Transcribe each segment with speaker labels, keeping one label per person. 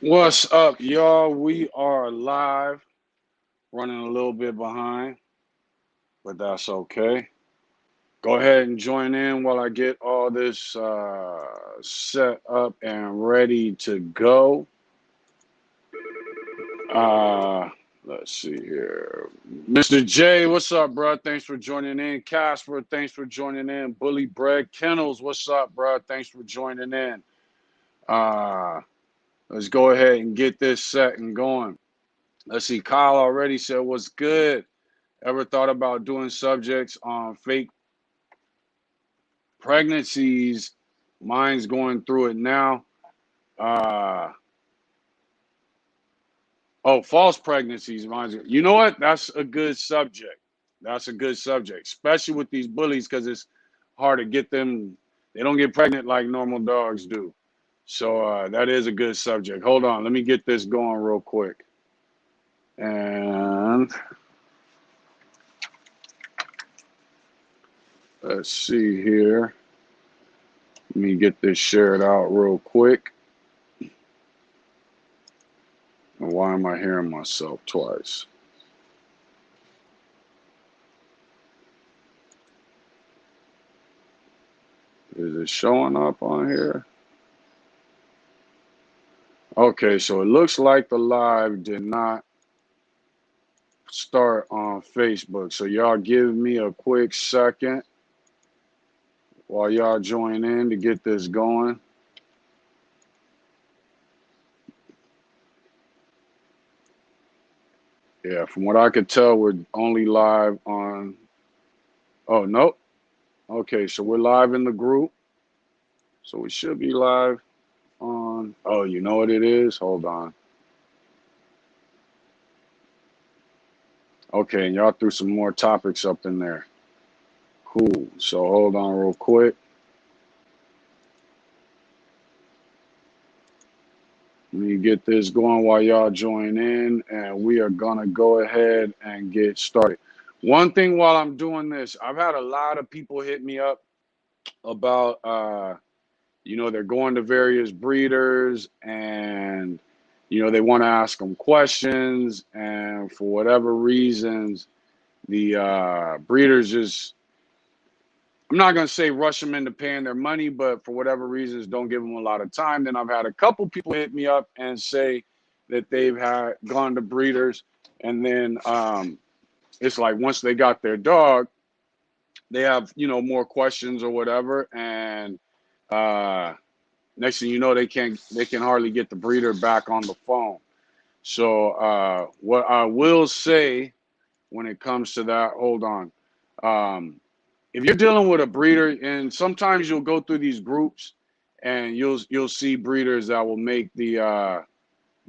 Speaker 1: What's up, y'all? We are live, running a little bit behind, but that's okay. Go ahead and join in while I get all this set up and ready to go. Uh, let's see here. Mr. J, what's up, bro? Thanks for joining in. Casper, thanks for joining in. Bully Bread. Kennels, what's up, bro? Thanks for joining in. Uh, let's go ahead and get this set and going. Let's see. Kyle already said, what's good? Ever thought about doing subjects on fake pregnancies? Mine's going through it now. Uh, false pregnancies. You know what? That's a good subject. That's a good subject, especially with these bullies because it's hard to get them. They don't get pregnant like normal dogs do. So that is a good subject. Hold on. Let me get this going real quick. And let's see here. Let me get this shared out real quick. And why am I hearing myself twice? Is it showing up on here? Okay, so it looks like the live did not start on Facebook. So y'all give me a quick second while y'all join in to get this going. Yeah, from what I could tell, we're only live on. Oh, nope. Okay, so we're live in the group. So we should be live on. Oh, you know what it is? Hold on. Okay, and y'all threw some more topics up in there. Cool. So hold on real quick. Let me get this going while y'all join in, and we are gonna go ahead and get started. One thing while I'm doing this, I've had a lot of people hit me up about, they're going to various breeders and, they want to ask them questions, and for whatever reasons, the breeders just, I'm not going to say rush them into paying their money, but for whatever reasons, don't give them a lot of time. Then I've had a couple people hit me up and say that they've had gone to breeders, and then it's like once they got their dog, they have more questions or whatever, and uh, next thing you know, they can hardly get the breeder back on the phone. So what I will say when it comes to that, hold on. If you're dealing with a breeder, and sometimes you'll go through these groups, and you'll see breeders that will make the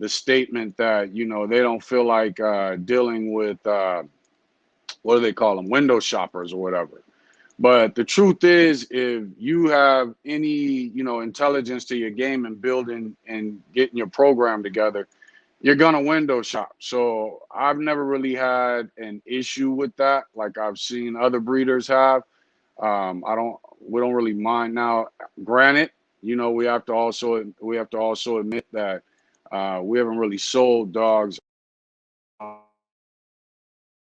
Speaker 1: statement that they don't feel like dealing with what do they call them, window shoppers or whatever. But the truth is, if you have any intelligence to your game and building and getting your program together, you're gonna window shop. So I've never really had an issue with that, like I've seen other breeders have. We don't really mind now. Granted, we have to also admit that we haven't really sold dogs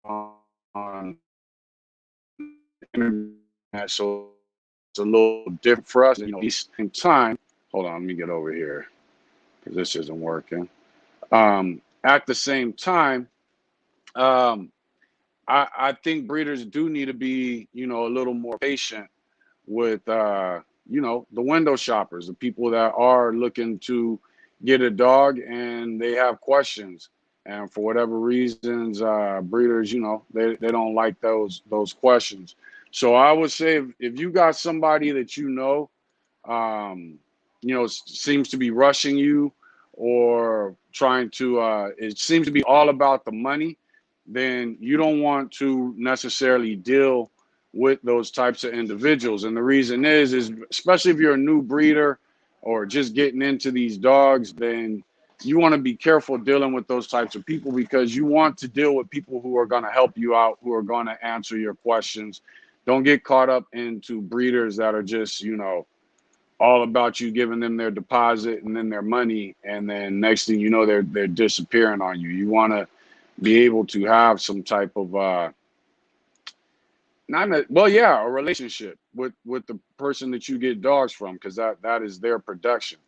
Speaker 1: on internet, so it's a little different for us. In time, hold on, let me get over here because this isn't working. At the same time, um, I think breeders do need to be, a little more patient with, the window shoppers, the people that are looking to get a dog and they have questions. And for whatever reasons, breeders, they don't like those questions. So I would say if you got somebody that um, seems to be rushing you or trying to, it seems to be all about the money, then you don't want to necessarily deal with those types of individuals. And the reason is especially if you're a new breeder or just getting into these dogs, then you want to be careful dealing with those types of people because you want to deal with people who are going to help you out, who are going to answer your questions. Don't get caught up into breeders that are just, all about you giving them their deposit and then their money, and then next thing you know, they're disappearing on you. You want to be able to have some type of not a, well, yeah, a relationship with the person that you get dogs from, because that is their production.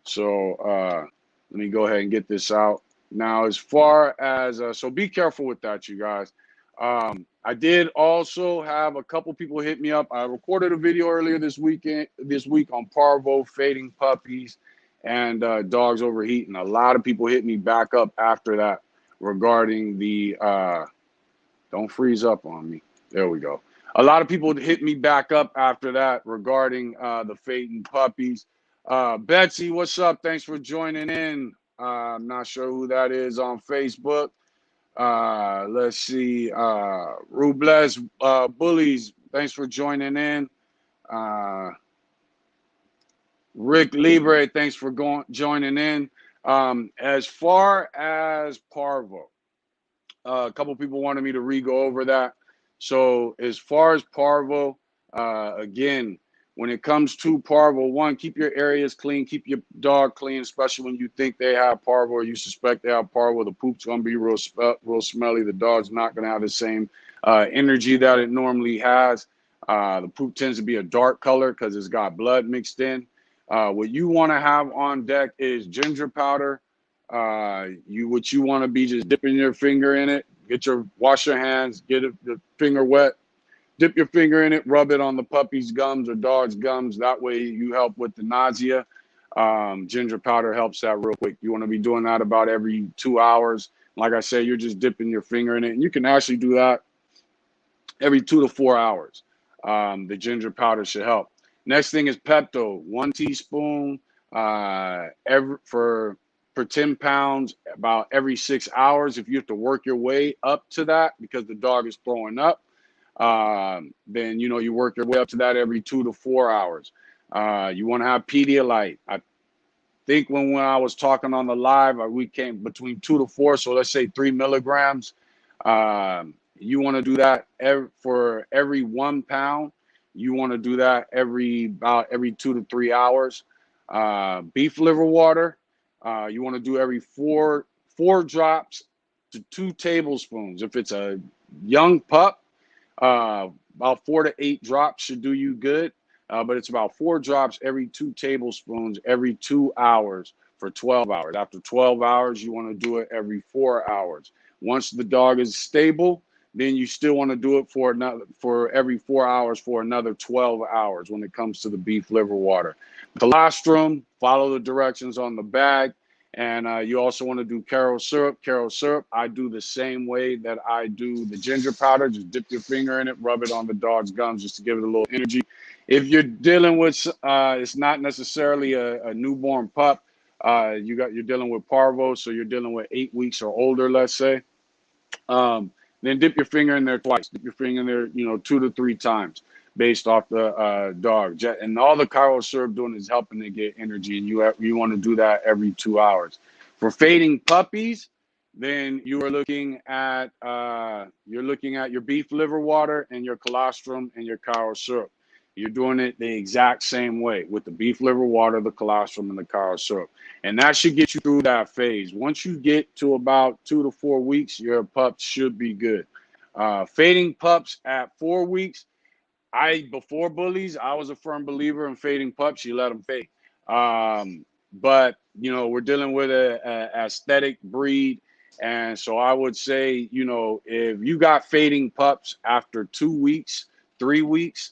Speaker 1: So let me go ahead and get this out now. As far as so be careful with that, you guys. I did also have a couple people hit me up. I recorded a video earlier this week on Parvo, fading puppies, and dogs overheating. A lot of people hit me back up after that regarding the don't freeze up on me. There we go. A lot of people hit me back up after that regarding the fading puppies. Betsy, what's up? Thanks for joining in. I'm not sure who that is on Facebook. Let's see. Rubles, Bullies, thanks for joining in. Rick Libre, thanks for joining in. As far as Parvo, a couple people wanted me to re-go over that. So as far as Parvo, again, when it comes to Parvo, one, keep your areas clean, keep your dog clean, especially when you think they have Parvo or you suspect they have Parvo. The poop's going to be real smelly. The dog's not going to have the same energy that it normally has. The poop tends to be a dark color because it's got blood mixed in. What you want to have on deck is ginger powder. What you want to be just dipping your finger in it. Wash your hands, get the finger wet, dip your finger in it, rub it on the puppy's gums or dog's gums. That way you help with the nausea. Ginger powder helps that real quick. You want to be doing that about every 2 hours. Like I said, you're just dipping your finger in it, and you can actually do that every 2 to 4 hours. The ginger powder should help. Next thing is Pepto, 1 teaspoon for 10 pounds about every 6 hours. If you have to work your way up to that because the dog is throwing up, then you work your way up to that every 2 to 4 hours. You want to have Pedialyte. I think when I was talking on the live, we came between 2 to 4, so let's say 3 milligrams. You want to do that for every 1 pound. You want to do that every 2 to 3 hours. Beef liver water. You want to do every four drops to 2 tablespoons. If it's a young pup, about 4 to 8 drops should do you good. But it's about 4 drops every 2 tablespoons every 2 hours for 12 hours. After 12 hours, you want to do it every 4 hours. Once the dog is stable, then you still want to do it for every 4 hours for another 12 hours when it comes to the beef liver water. Colostrum, follow the directions on the bag. And you also want to do Karo syrup. Karo syrup, I do the same way that I do the ginger powder. Just dip your finger in it, rub it on the dog's gums just to give it a little energy. If you're dealing with, it's not necessarily a newborn pup. You're dealing with Parvo, so you're dealing with 8 weeks or older, let's say. Then dip your finger in there twice. Dip your finger in there, 2 to 3 times based off the dog. And all the Karo syrup doing is helping to get energy, and you want to do that every 2 hours. For fading puppies, then you are looking at your beef liver water and your colostrum and your Karo syrup. You're doing it the exact same way with the beef liver water, the colostrum, and the Karo syrup. And that should get you through that phase. Once you get to about 2 to 4 weeks, your pup should be good. Fading pups at 4 weeks, before Bullies, I was a firm believer in fading pups. You let them fade. But, we're dealing with a aesthetic breed. And so I would say, if you got fading pups after 2 weeks, 3 weeks,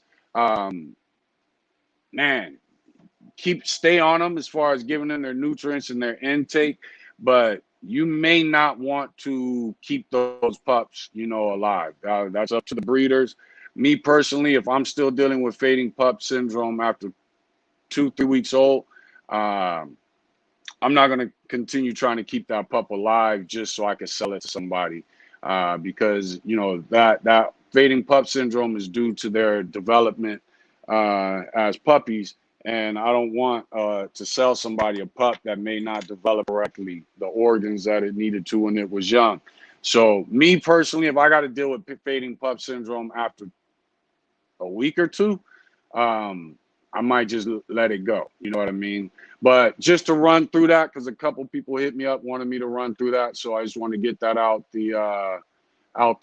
Speaker 1: man, stay on them as far as giving them their nutrients and their intake, but you may not want to keep those pups, alive. That's up to the breeders. Me personally, if I'm still dealing with fading pup syndrome after 2-3 weeks old, I'm not going to continue trying to keep that pup alive just so I can sell it to somebody, because that fading pup syndrome is due to their development as puppies. And I don't want to sell somebody a pup that may not develop correctly the organs that it needed to when it was young. So me personally, if I got to deal with fading pup syndrome after a week or two, I'm I might just let it go. You know what I mean? But just to run through that, because a couple people hit me up, wanted me to run through that. So I just want to get that out the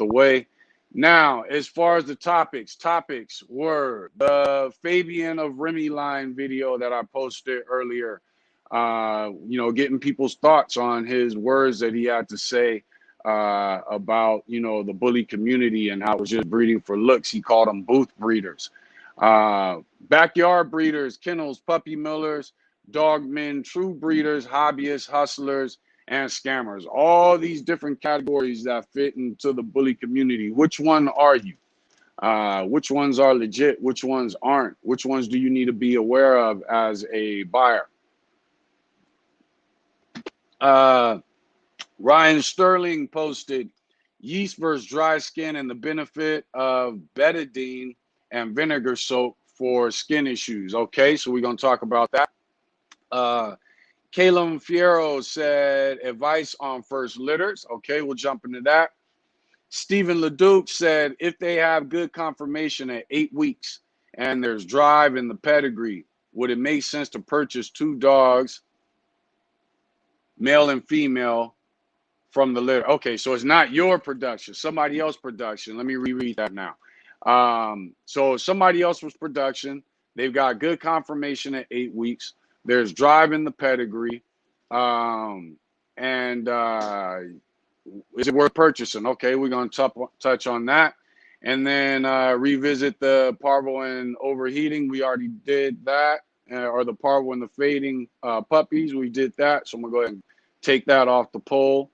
Speaker 1: way. Now, as far as the topics were the Fabian of RemyLine video that I posted earlier. You know, getting people's thoughts on his words that he had to say about, you know, the bully community and how it was just breeding for looks. He called them booth breeders. Backyard breeders, kennels, puppy millers, dogmen, true breeders, hobbyists, hustlers, and scammers. All these different categories that fit into the bully community. Which one are you? Which ones are legit? Which ones aren't? Which ones do you need to be aware of as a buyer? Ryan Sterling posted yeast versus dry skin and the benefit of betadine and vinegar soap for skin issues. Okay, so we're going to talk about that. Caleb Fierro said advice on first litters. Okay, we'll jump into that. Stephen LeDuc said if they have good confirmation at 8 weeks and there's drive in the pedigree, would it make sense to purchase 2 dogs, male and female, from the litter? Okay, so it's not your production, somebody else's production. Let me reread that now. So somebody else's production. They've got good confirmation at 8 weeks. There's drive in the pedigree. Is it worth purchasing? Okay, we're going to touch on that. And then revisit the Parvo and Overheating. We already did that. Or the Parvo and the Fading puppies. We did that. So I'm going to go ahead and take that off the poll.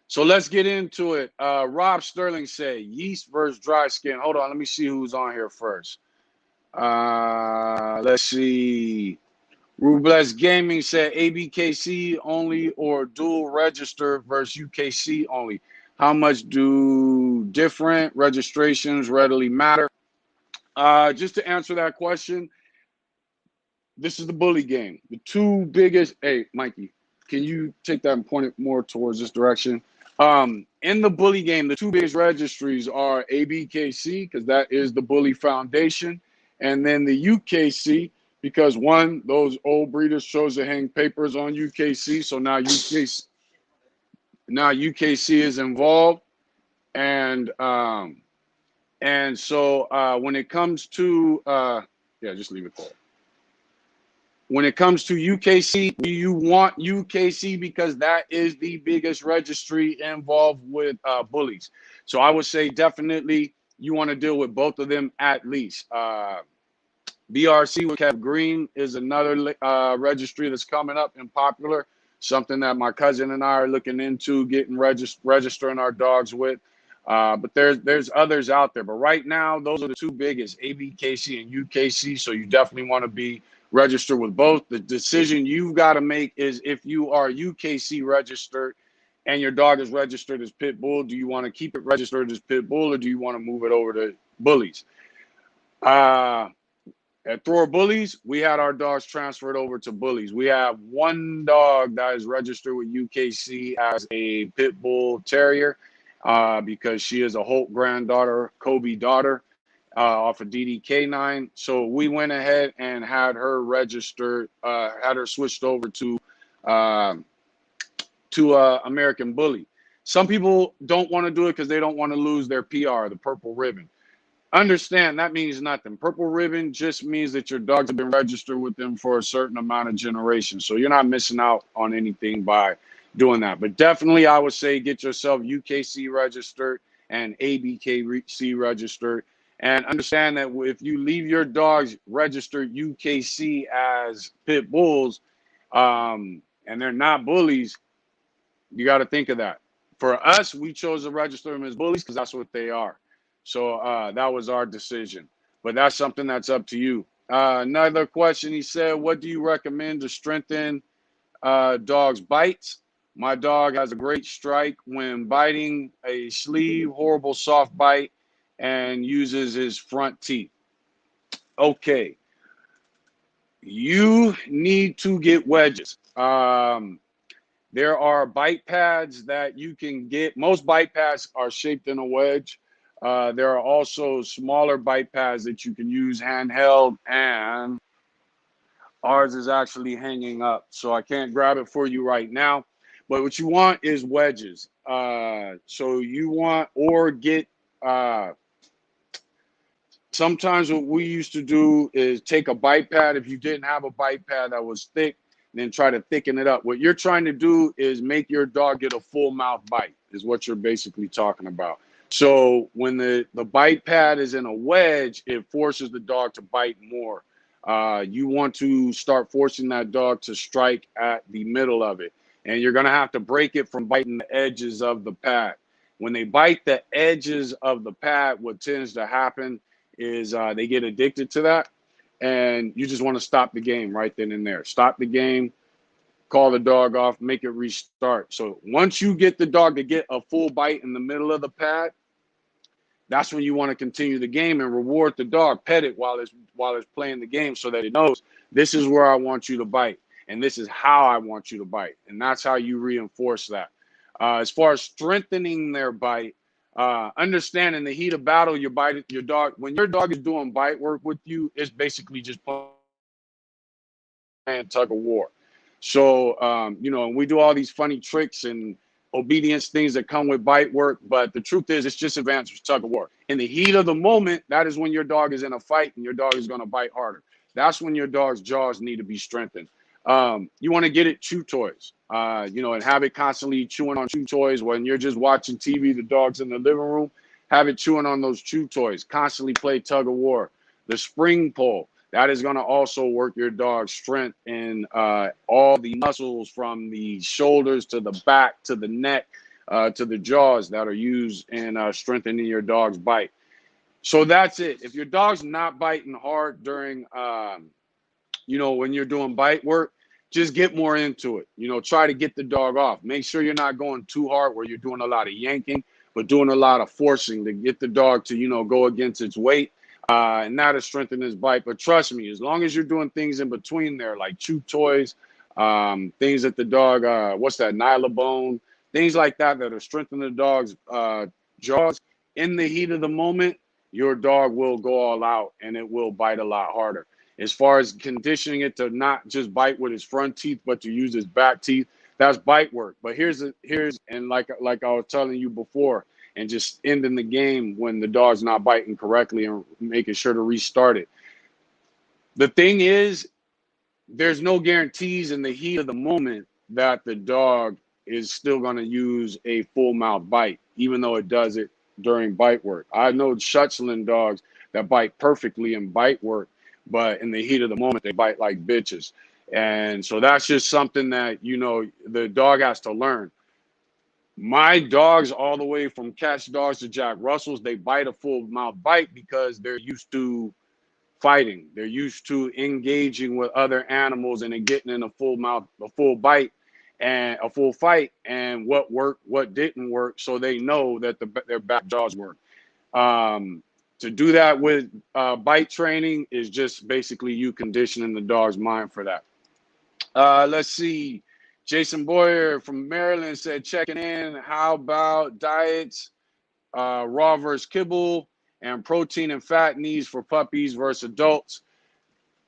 Speaker 1: So let's get into it. Rob Sterling said yeast versus dry skin. Hold on, let me see who's on here first. Let's see. Rubles Gaming said ABKC only or dual register versus UKC only. How much do different registrations readily matter? Just to answer that question, this is the bully game. The 2 biggest, hey, Mikey, can you take that and point it more towards this direction? In the bully game, the 2 biggest registries are ABKC, because that is the Bully Foundation, and then the UKC, because one, those old breeders chose to hang papers on UKC, so now UKC is involved, and so when it comes to yeah, just leave it there. When it comes to UKC, you want UKC because that is the biggest registry involved with bullies. So I would say definitely you want to deal with both of them at least. BRC with Kev Green is another registry that's coming up and popular. Something that my cousin and I are looking into getting registering our dogs with. But there's others out there. But right now, those are the 2 biggest, ABKC and UKC. So you definitely want to be registered with both. The decision you've got to make is if you are UKC registered and your dog is registered as Pit Bull, do you want to keep it registered as Pit Bull or do you want to move it over to Bullies? At Thrower Bullies, we had our dogs transferred over to Bullies. We have 1 dog that is registered with UKC as a Pit Bull Terrier because she is a Holt granddaughter, Kobe daughter off of DDK9. So we went ahead and had her registered, had her switched over to American Bully. Some people don't want to do it because they don't want to lose their PR, the purple ribbon. Understand that means nothing. Purple ribbon just means that your dogs have been registered with them for a certain amount of generations. So you're not missing out on anything by doing that. But definitely I would say get yourself UKC registered and ABKC registered. And understand that if you leave your dogs registered UKC as Pit Bulls and they're not bullies, you got to think of that. For us, we chose to register them as bullies because that's what they are. So that was our decision. But that's something that's up to you. Another question, he said, what do you recommend to strengthen dogs' bites? My dog has a great strike when biting, a sleeve, horrible soft bite, and uses his front teeth. Okay. You need to get wedges. There are bite pads that you can get. Most bite pads are shaped in a wedge. There are also smaller bite pads that you can use handheld, and ours is actually hanging up, so I can't grab it for you right now. But what you want is wedges. So you want, or get, uh, sometimes what we used to do is take a bite pad. If you didn't have a bite pad that was thick, then try to thicken it up. What you're trying to do is make your dog get a full mouth bite, is what you're basically talking about. So when the bite pad is in a wedge, it forces the dog to bite more. You want to start forcing that dog to strike at the middle of it. And you're going to have to break it from biting the edges of the pad. When they bite the edges of the pad, what tends to happen is they get addicted to that, and you just want to stop the game right then and there. Stop the game, call the dog off, make it restart. So once you get the dog to get a full bite in the middle of the pad, that's when you want to continue the game and reward the dog. Pet it while it's playing the game, so that it knows this is where I want you to bite, and this is how I want you to bite, and that's how you reinforce that. As far as strengthening their bite, understand in the heat of battle, your dog, when your dog is doing bite work with you, it's basically just playing tug of war. So, we do all these funny tricks and obedience things that come with bite work, but the truth is, it's just advanced tug of war. In the heat of the moment, that is when your dog is in a fight and your dog is going to bite harder. That's when your dog's jaws need to be strengthened. You want to get it chew toys, and have it constantly chewing on chew toys. When you're just watching TV, the dog's in the living room, have it chewing on those chew toys. Constantly play tug of war. The spring pull, that is going to also work your dog's strength in all the muscles from the shoulders to the back to the neck to the jaws that are used in strengthening your dog's bite. So that's it. If your dog's not biting hard during, when you're doing bite work, just get more into it. Try to get the dog off. Make sure you're not going too hard where you're doing a lot of yanking, but doing a lot of forcing to get the dog to, go against its weight. And that'll strengthen his bite. But trust me, as long as you're doing things in between there, like chew toys, things that the dog, what's that, Nylabone, things like that that are strengthening the dog's jaws, in the heat of the moment, your dog will go all out and it will bite a lot harder. As far as conditioning it to not just bite with his front teeth, but to use his back teeth, that's bite work. But here's and like I was telling you before, and just ending the game when the dog's not biting correctly and making sure to restart it. The thing is, there's no guarantees in the heat of the moment that the dog is still going to use a full mouth bite, even though it does it during bite work. I know Shetland dogs that bite perfectly in bite work, but in the heat of the moment, they bite like bitches. And so that's just something that, the dog has to learn. My dogs, all the way from catch dogs to Jack Russells, they bite a full mouth bite because they're used to fighting. They're used to engaging with other animals and then getting in a full bite and a full fight, and what worked, what didn't work, so they know that their back jaws work. To do that with bite training is just basically you conditioning the dog's mind for that. Let's see. Jason Boyer from Maryland said, checking in. How about diets, raw versus kibble, and protein and fat needs for puppies versus adults?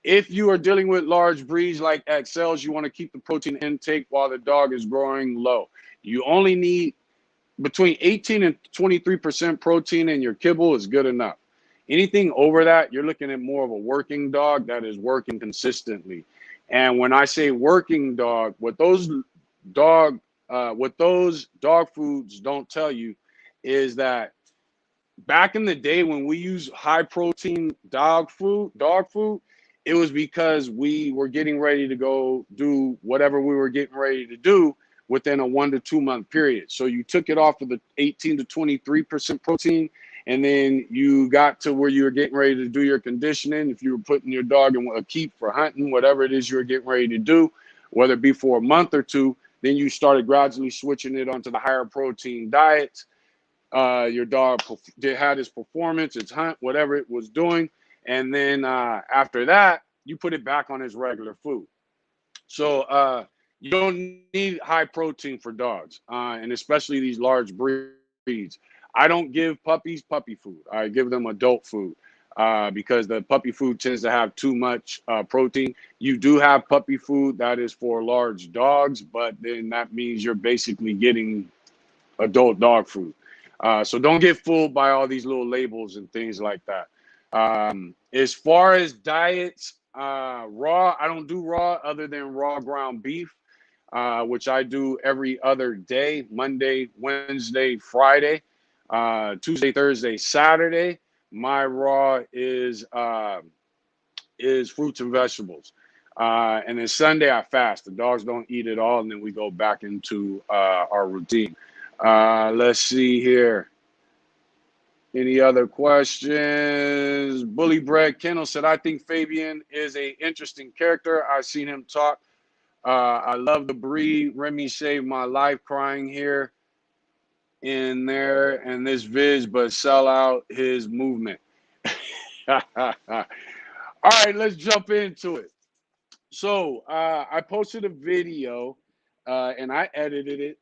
Speaker 1: If you are dealing with large breeds like XLs, you want to keep the protein intake while the dog is growing low. You only need between 18 and 23% protein in your kibble is good enough. Anything over that, you're looking at more of a working dog that is working consistently. And when I say working dog, what those dog foods don't tell you is that back in the day when we used high protein dog food, it was because we were getting ready to go do whatever we were getting ready to do within a 1 to 2 month period. So you took it off of the 18 to 23% protein, and then you got to where you were getting ready to do your conditioning. If you were putting your dog in a keep for hunting, whatever it is you were getting ready to do, whether it be for a month or two, then you started gradually switching it onto the higher protein diets. Your dog had his performance, its hunt, whatever it was doing. And then after that, you put it back on his regular food. So you don't need high protein for dogs, and especially these large breeds. I don't give puppies puppy food. I give them adult food because the puppy food tends to have too much protein. You do have puppy food that is for large dogs, but then that means you're basically getting adult dog food. So don't get fooled by all these little labels and things like that. As far as diets, raw, I don't do raw other than raw ground beef, which I do every other day, Monday, Wednesday, Friday, Tuesday, Thursday, Saturday. My raw is fruits and vegetables. And then Sunday I fast. The dogs don't eat at all, and then we go back into our routine. Let's see here. Any other questions? Bully Bread Kennel said, I think Fabian is a interesting character. I've seen him talk. I love the breed. Remy saved my life crying here in there and this viz, but sell out his movement. All right, let's jump into it. So I posted a video and I edited it,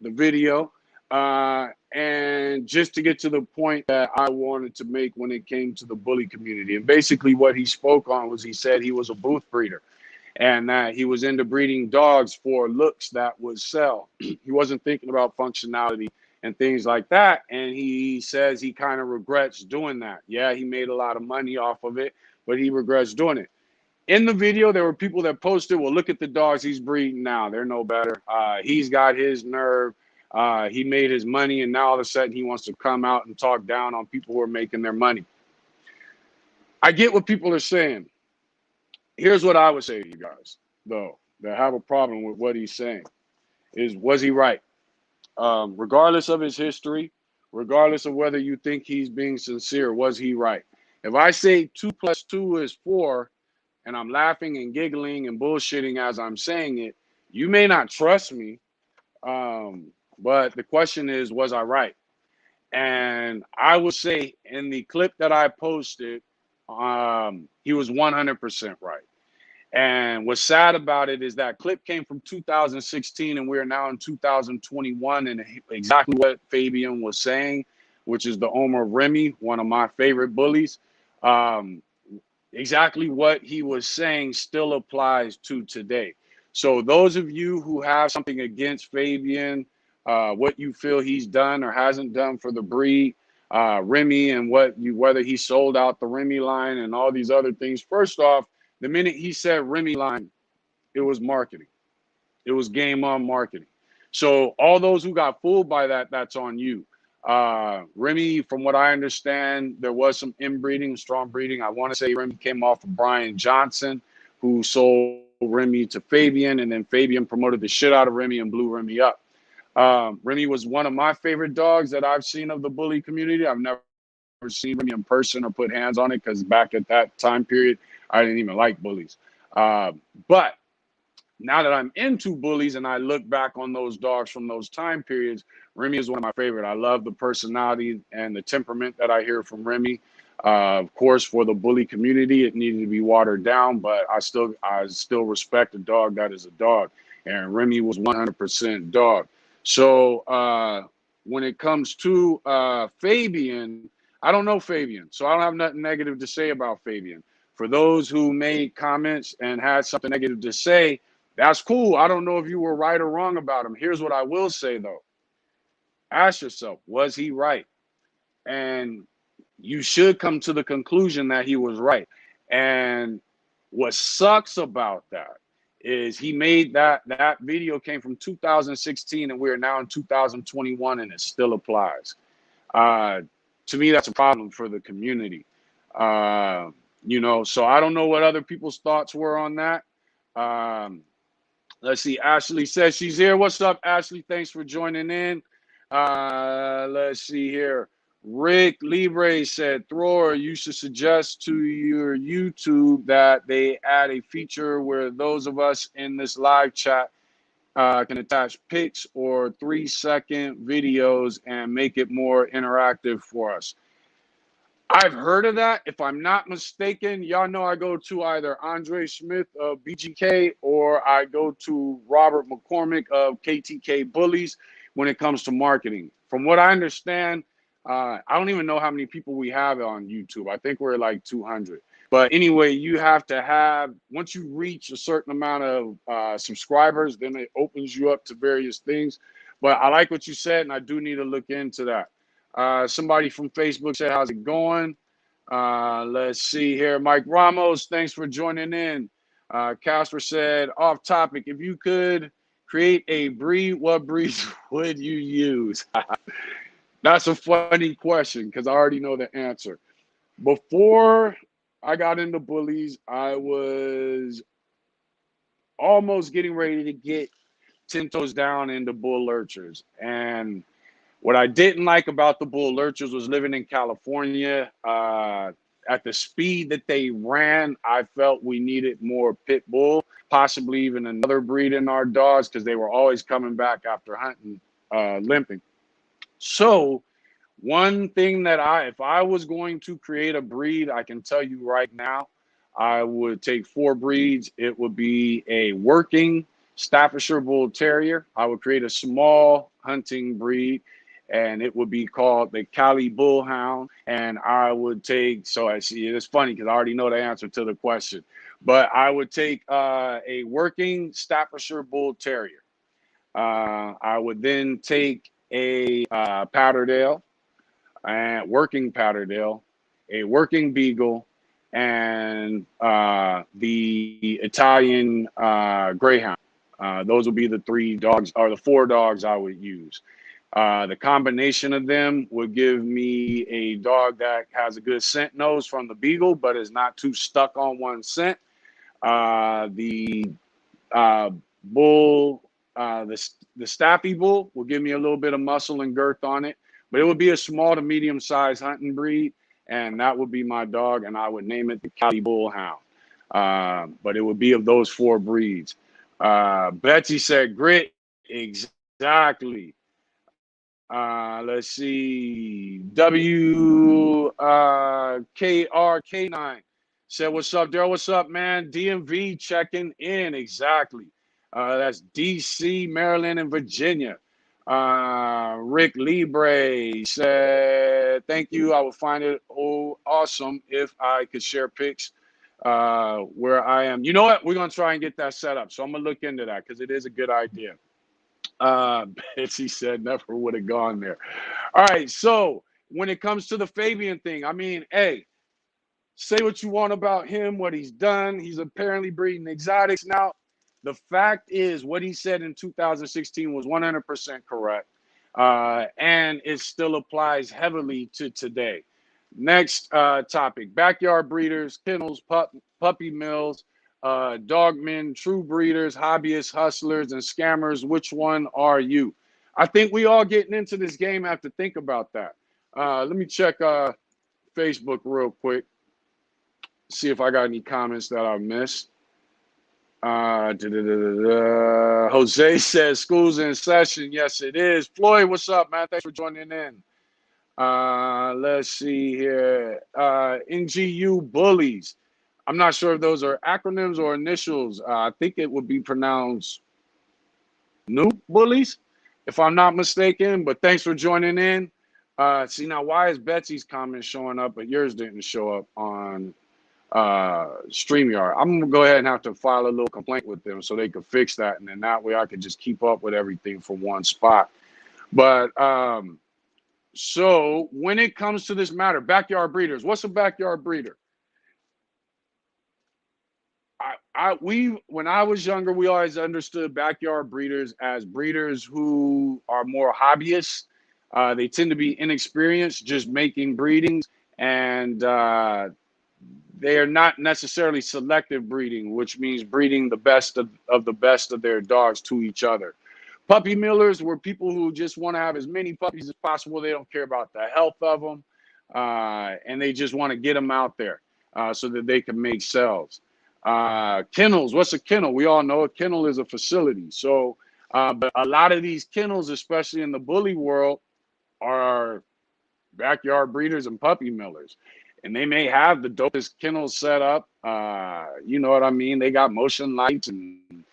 Speaker 1: the video. And just to get to the point that I wanted to make when it came to the bully community. And basically what he spoke on was he said he was a booth breeder and that he was into breeding dogs for looks that would sell. He wasn't thinking about functionality and things like that. And he says he kind of regrets doing that. Yeah, he made a lot of money off of it, but he regrets doing it. In the video, there were people that posted, well, look at the dogs he's breeding now. They're no better. He's got his nerve. He made his money, and now all of a sudden he wants to come out and talk down on people who are making their money. I get what people are saying. Here's what I would say to you guys, though, that have a problem with what he's saying, is was he right? Regardless of his history, regardless of whether you think he's being sincere, was he right? If I say 2 + 2 is 4, and I'm laughing and giggling and bullshitting as I'm saying it, you may not trust me, but the question is, was I right? And I would say in the clip that I posted, he was 100% right. And what's sad about it is that clip came from 2016 and we are now in 2021, and exactly what Fabian was saying, which is the owner of Remy, one of my favorite bullies. Exactly what he was saying still applies to today. So those of you who have something against Fabian, what you feel he's done or hasn't done for the breed, Remy, and whether he sold out the RemyLine and all these other things. First off, the minute he said RemyLine, it was marketing. It was game on marketing. So all those who got fooled by that, that's on you. Remy, from what I understand, there was some inbreeding, strong breeding. I want to say Remy came off of Brian Johnson, who sold Remy to Fabian, and then Fabian promoted the shit out of Remy and blew Remy up. Remy was one of my favorite dogs that I've seen of the bully community. I've never seen Remy in person or put hands on it because back at that time period, I didn't even like bullies. But now that I'm into bullies and I look back on those dogs from those time periods, Remy is one of my favorite. I love the personality and the temperament that I hear from Remy. Of course, for the bully community, it needed to be watered down, but I still respect a dog that is a dog. And Remy was 100% dog. So when it comes to Fabian, I don't know Fabian, so I don't have nothing negative to say about Fabian. For those who made comments and had something negative to say, that's cool. I don't know if you were right or wrong about him. Here's what I will say, though. Ask yourself, was he right? And you should come to the conclusion that he was right. And what sucks about that is he made that video came from 2016 and we are now in 2021 and it still applies. To me, that's a problem for the community. You know, so I don't know what other people's thoughts were on that. Let's see. Ashley says she's here. What's up, Ashley? Thanks for joining in. Let's see here. Rick Libre said, Thrower, you should suggest to your YouTube that they add a feature where those of us in this live chat can attach pics or 3-second videos and make it more interactive for us. I've heard of that. If I'm not mistaken, y'all know I go to either Andre Smith of BGK or I go to Robert McCormick of KTK Bullies. when it comes to marketing. From what I understand, I don't even know how many people we have on YouTube. I think we're like 200. But anyway, you have to have, once you reach a certain amount of subscribers, then it opens you up to various things. But I like what you said, and I do need to look into that. Somebody from Facebook said, how's it going? Let's see here. Mike Ramos, thanks for joining in. Casper said, off topic, if you could create a breed, what breeds would you use? That's a funny question because I already know the answer. Before I got into bullies, I was almost getting ready to get 10 toes down into bull lurchers. And what I didn't like about the bull lurchers was living in California. At the speed that they ran, I felt we needed more pit bull, possibly even another breed in our dogs because they were always coming back after hunting, limping. So one thing that if I was going to create a breed, I can tell you right now, I would take 4 breeds. It would be a working Staffordshire Bull Terrier. I would create a small hunting breed, and it would be called the Cali Bullhound. And I would take, so I see, it's funny because I already know the answer to the question, but I would take a working Staffordshire Bull Terrier. I would then take a Patterdale, and working Patterdale, a working Beagle, and the Italian Greyhound. Those would be the 3 dogs, or the 4 dogs I would use. The combination of them would give me a dog that has a good scent nose from the Beagle, but is not too stuck on one scent. The bull, the Staffy Bull will give me a little bit of muscle and girth on it, but it would be a small to medium sized hunting breed, and that would be my dog, and I would name it the Cali Bullhound. But it would be of those 4 breeds. Betsy said grit. Exactly. Let's see. WKRK9 said, what's up, Daryl? What's up, man? DMV checking in. Exactly. That's DC, Maryland, and Virginia. Rick Libre said, thank you. I would find it awesome if I could share pics where I am. You know what? We're going to try and get that set up. So I'm going to look into that because it is a good idea. Betsy said never would have gone there. All right. So when it comes to the Fabian thing, I mean, hey, say what you want about him, what he's done. He's apparently breeding exotics. Now, the fact is what he said in 2016 was 100% correct. And it still applies heavily to today. Next topic, backyard breeders, kennels, puppy mills, dogmen, true breeders, hobbyists, hustlers, and scammers. Which one are you? I think we all getting into this game have to think about that. Let me check Facebook real quick. See if I got any comments that I missed. Jose says school's in session. Yes, it is. Floyd, what's up, man? Thanks for joining in. Let's see here. NGU Bullies. I'm not sure if those are acronyms or initials. I think it would be pronounced New Bullies, if I'm not mistaken. But thanks for joining in. See, now, why is Betsy's comment showing up, but yours didn't show up on StreamYard? I'm gonna go ahead and have to file a little complaint with them so they could fix that, and then that way I could just keep up with everything from one spot. But so when it comes to this matter, backyard breeders, what's a backyard breeder? When I was younger, we always understood backyard breeders as breeders who are more hobbyists. They tend to be inexperienced, just making breedings, and they are not necessarily selective breeding, which means breeding the best of the best of their dogs to each other. Puppy millers were people who just want to have as many puppies as possible. They don't care about the health of them, and they just want to get them out there so that they can make sales. Kennels, what's a kennel? We all know a kennel is a facility. So, but a lot of these kennels, especially in the bully world, are backyard breeders and puppy millers. And they may have the dopest kennels set up. You know what I mean? They got motion lights and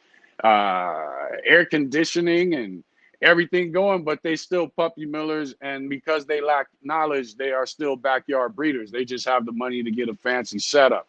Speaker 1: air conditioning and everything going, but they still puppy millers. And because they lack knowledge, they are still backyard breeders. They just have the money to get a fancy setup.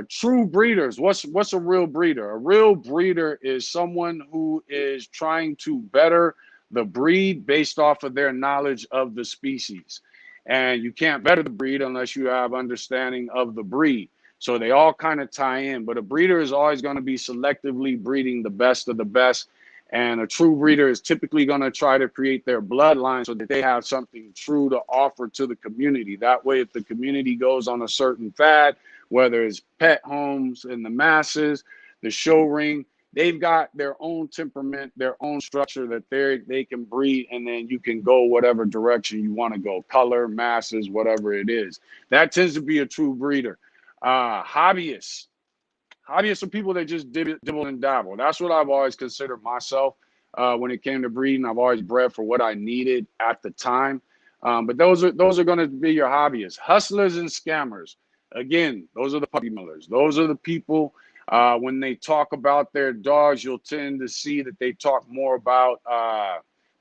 Speaker 1: True breeders. What's a real breeder? A real breeder is someone who is trying to better the breed based off of their knowledge of the species. And you can't better the breed unless you have understanding of the breed. So they all kind of tie in, but a breeder is always going to be selectively breeding the best of the best. And a true breeder is typically going to try to create their bloodline so that they have something true to offer to the community. That way, if the community goes on a certain fad, whether it's pet homes in the masses, the show ring, they've got their own temperament, their own structure that they can breed, and then you can go whatever direction you want to go, color, masses, whatever it is. That tends to be a true breeder. Hobbyists. Hobbyists are people that just dibble and dabble. That's what I've always considered myself when it came to breeding. I've always bred for what I needed at the time. But those are going to be your hobbyists. Hustlers and scammers. Again, those are the puppy millers. Those are the people, when they talk about their dogs, you'll tend to see that they talk more about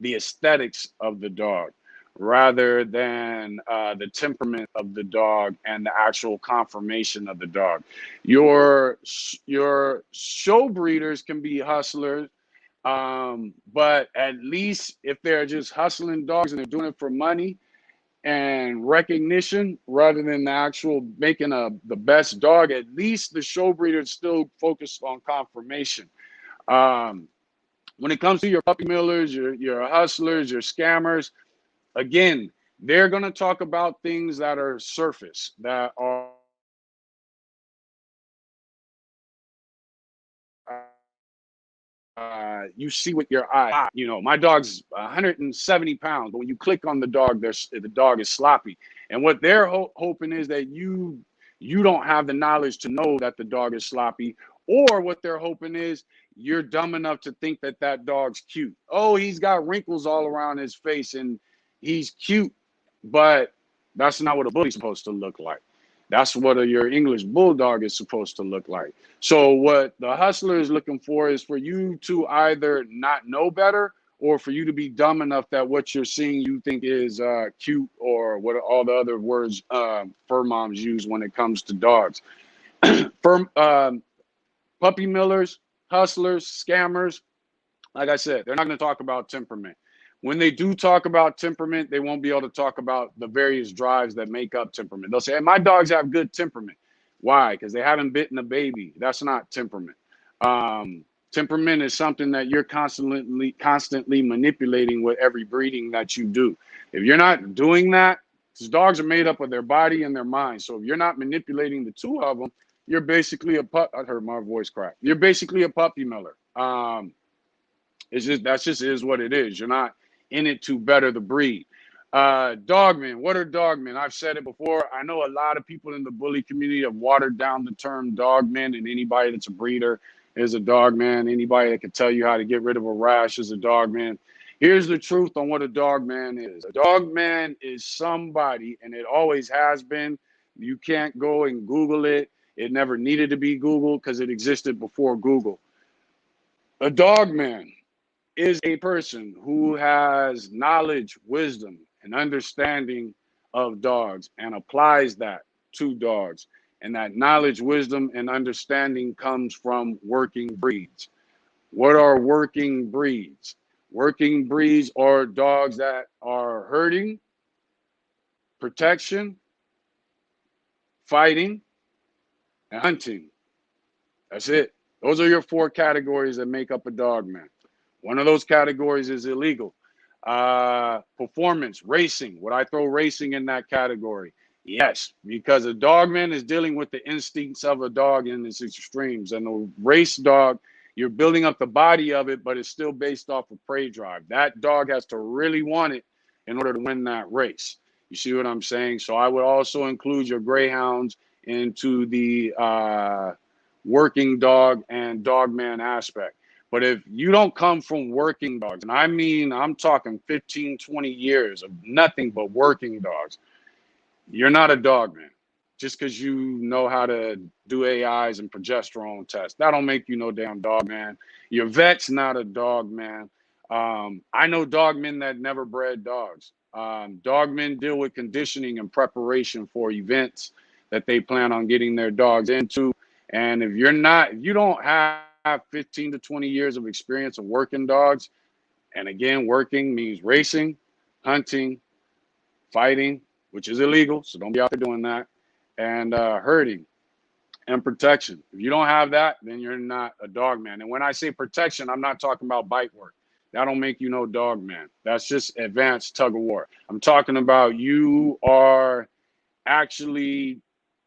Speaker 1: the aesthetics of the dog rather than the temperament of the dog and the actual conformation of the dog. Your show breeders can be hustlers, but at least if they're just hustling dogs and they're doing it for money and recognition rather than the actual making the best dog, at least the show breeders still focused on conformation. When it comes to your puppy millers, your hustlers, your scammers, again, they're going to talk about things that are surface, that are you see with your eye. You know, my dog's 170 pounds, but when you click on the dog, the dog is sloppy. And what they're hoping is that you don't have the knowledge to know that the dog is sloppy, or what they're hoping is you're dumb enough to think that that dog's cute. Oh, he's got wrinkles all around his face and he's cute, but that's not what a bully's supposed to look like. That's what your English bulldog is supposed to look like. So what the hustler is looking for is for you to either not know better or for you to be dumb enough that what you're seeing you think is cute, or what all the other words fur moms use when it comes to dogs. Fur, puppy millers, hustlers, scammers, like I said, they're not going to talk about temperament. When they do talk about temperament, they won't be able to talk about the various drives that make up temperament. They'll say, hey, my dogs have good temperament. Why? Because they haven't bitten a baby. That's not temperament. Temperament is something that you're constantly manipulating with every breeding that you do. If you're not doing that, because dogs are made up of their body and their mind. So if you're not manipulating the two of them, you're basically I heard my voice crack. You're basically a puppy miller. That's just is what it is. You're not in it to better the breed. Dogmen. What are dogmen? I've said it before. I know a lot of people in the bully community have watered down the term dogmen, and anybody that's a breeder is a dogman. Anybody that can tell you how to get rid of a rash is a dogman. Here's the truth on what a dogman is. A dogman is somebody, and it always has been. You can't go and Google it. It never needed to be Googled because it existed before Google. A dogman is a person who has knowledge, wisdom, and understanding of dogs and applies that to dogs. And that knowledge, wisdom, and understanding comes from working breeds. What are working breeds? Working breeds are dogs that are herding, protection, fighting, and hunting. That's it. Those are your 4 categories that make up a dogman. One of those categories is illegal. Performance, racing. Would I throw racing in that category? Yes, because a dogman is dealing with the instincts of a dog in its extremes. And a race dog, you're building up the body of it, but it's still based off of prey drive. That dog has to really want it in order to win that race. You see what I'm saying? So I would also include your greyhounds into the working dog and dogman aspect. But if you don't come from working dogs, and I mean, I'm talking 15, 20 years of nothing but working dogs, you're not a dogman. Just because you know how to do AIs and progesterone tests, that don't make you no damn dogman. Your vet's not a dogman. I know dogmen that never bred dogs. Dogmen deal with conditioning and preparation for events that they plan on getting their dogs into. And if you don't have 15 to 20 years of experience of working dogs, and again, working means racing, hunting, fighting, which is illegal, so don't be out there doing that, and herding and protection. If you don't have that, then you're not a dog man. And when I say protection, I'm not talking about bite work. That don't make you no dog man. That's just advanced tug of war. I'm talking about you are actually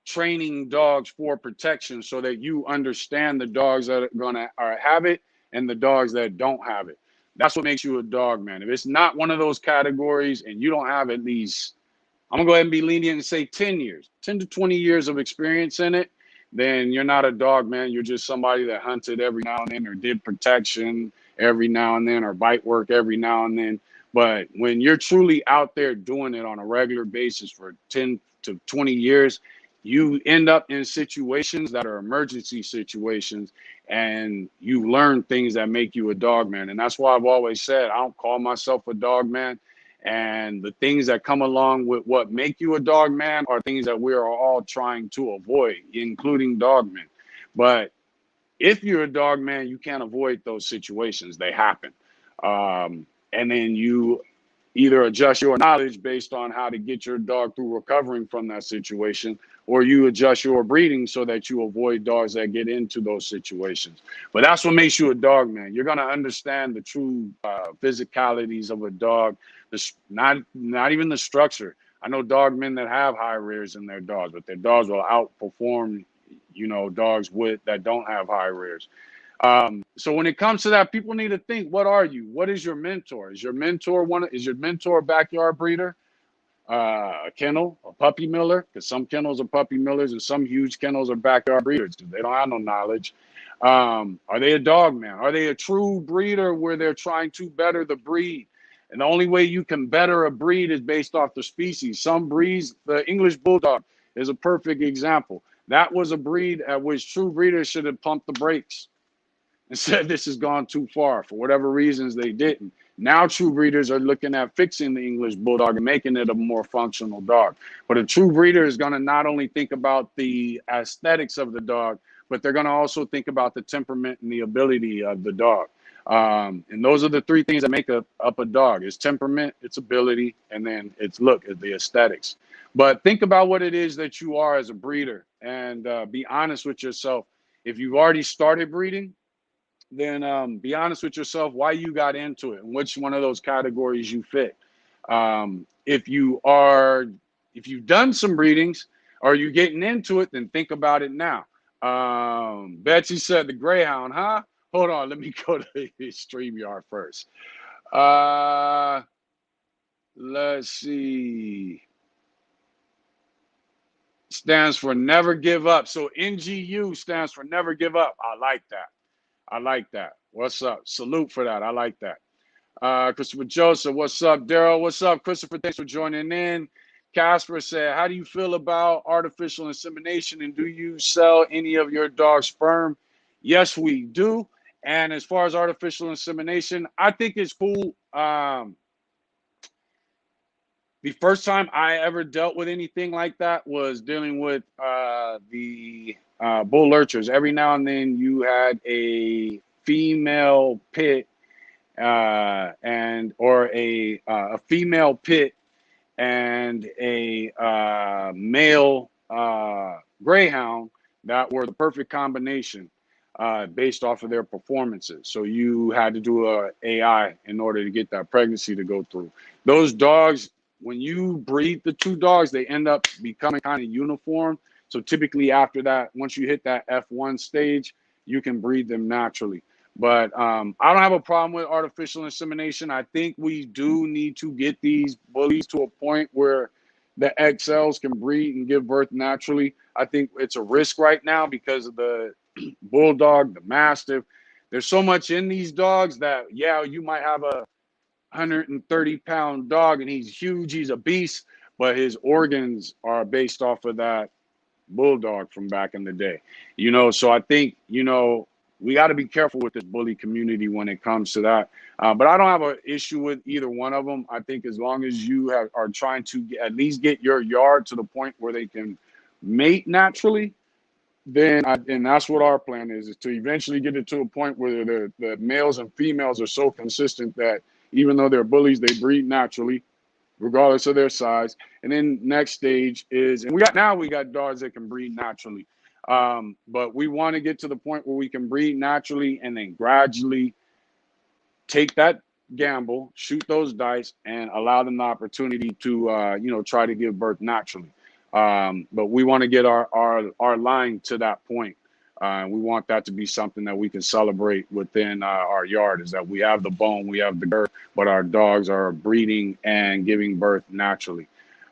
Speaker 1: training dogs for protection so that you understand the dogs that are have it and the dogs that don't have it. That's what makes you a dog man. If it's not one of those categories and you don't have at least, I'm gonna go ahead and be lenient and say 10 years, 10 to 20 years of experience in it, then you're not a dog man. You're just somebody that hunted every now and then or did protection every now and then or bite work every now and then. But when you're truly out there doing it on a regular basis for 10 to 20 years, you end up in situations that are emergency situations and you learn things that make you a dog man. And that's why I've always said I don't call myself a dog man. And the things that come along with what make you a dog man are things that we are all trying to avoid, including dogmen. But if you're a dog man, you can't avoid those situations. They happen. And then you either adjust your knowledge based on how to get your dog through recovering from that situation, or you adjust your breeding so that you avoid dogs that get into those situations. But that's what makes you a dog man. You're going to understand the true physicalities of a dog, not even the structure. I know dog men that have high rears in their dogs, but their dogs will outperform, dogs that don't have high rears. So when it comes to that, people need to think, what are you? What is your mentor? Is your mentor a backyard breeder? A kennel, a puppy miller? Because some kennels are puppy millers and some huge kennels are backyard breeders. They don't have no knowledge. Are they a dog man? Are they a true breeder where they're trying to better the breed? And the only way you can better a breed is based off the species. Some breeds, the English Bulldog is a perfect example. That was a breed at which true breeders should have pumped the brakes and said this has gone too far. For whatever reasons, they didn't. Now true breeders are looking at fixing the English Bulldog and making it a more functional dog. But a true breeder is going to not only think about the aesthetics of the dog, but they're going to also think about the temperament and the ability of the dog. And those are the three things that make up a dog: it's temperament, its ability, and then its look, the aesthetics. But think about what it is that you are as a breeder, and be honest with yourself. If you've already started breeding, then be honest with yourself why you got into it and which one of those categories you fit. If you've done some breedings or you're getting into it, then think about it now. Betsy said the Greyhound, huh? Hold on, let me go to StreamYard first. Let's see. Stands for never give up. So NGU stands for never give up. I like that. I like that. What's up? Salute for that. I like that. Christopher Joseph, what's up? Daryl, what's up? Christopher, thanks for joining in. Casper said, how do you feel about artificial insemination and do you sell any of your dog's sperm? Yes, we do. And as far as artificial insemination, I think it's cool. The first time I ever dealt with anything like that was dealing with the bull lurchers. Every now and then you had a female pit or a female pit and a male greyhound that were the perfect combination based off of their performances. So you had to do a AI in order to get that pregnancy to go through. Those dogs, when you breed the two dogs, they end up becoming kind of uniform. So typically after that, once you hit that F1 stage, you can breed them naturally. But I don't have a problem with artificial insemination. I think we do need to get these bullies to a point where the XLs can breed and give birth naturally. I think it's a risk right now because of the bulldog, the mastiff. There's so much in these dogs that, yeah, you might have a 130-pound dog and he's huge, he's a beast, but his organs are based off of that bulldog from back in the day. So I think, we got to be careful with this bully community when it comes to that. But I don't have an issue with either one of them. I think as long as you are trying to at least get your yard to the point where they can mate naturally, then and that's what our plan is to eventually get it to a point where the males and females are so consistent that even though they're bullies, they breed naturally, regardless of their size. And then next stage is, and we got dogs that can breed naturally. But we want to get to the point where we can breed naturally and then gradually take that gamble, shoot those dice, and allow them the opportunity to, try to give birth naturally. But we want to get our line to that point. We want that to be something that we can celebrate within our yard, is that we have the bone, we have the girth, but our dogs are breeding and giving birth naturally.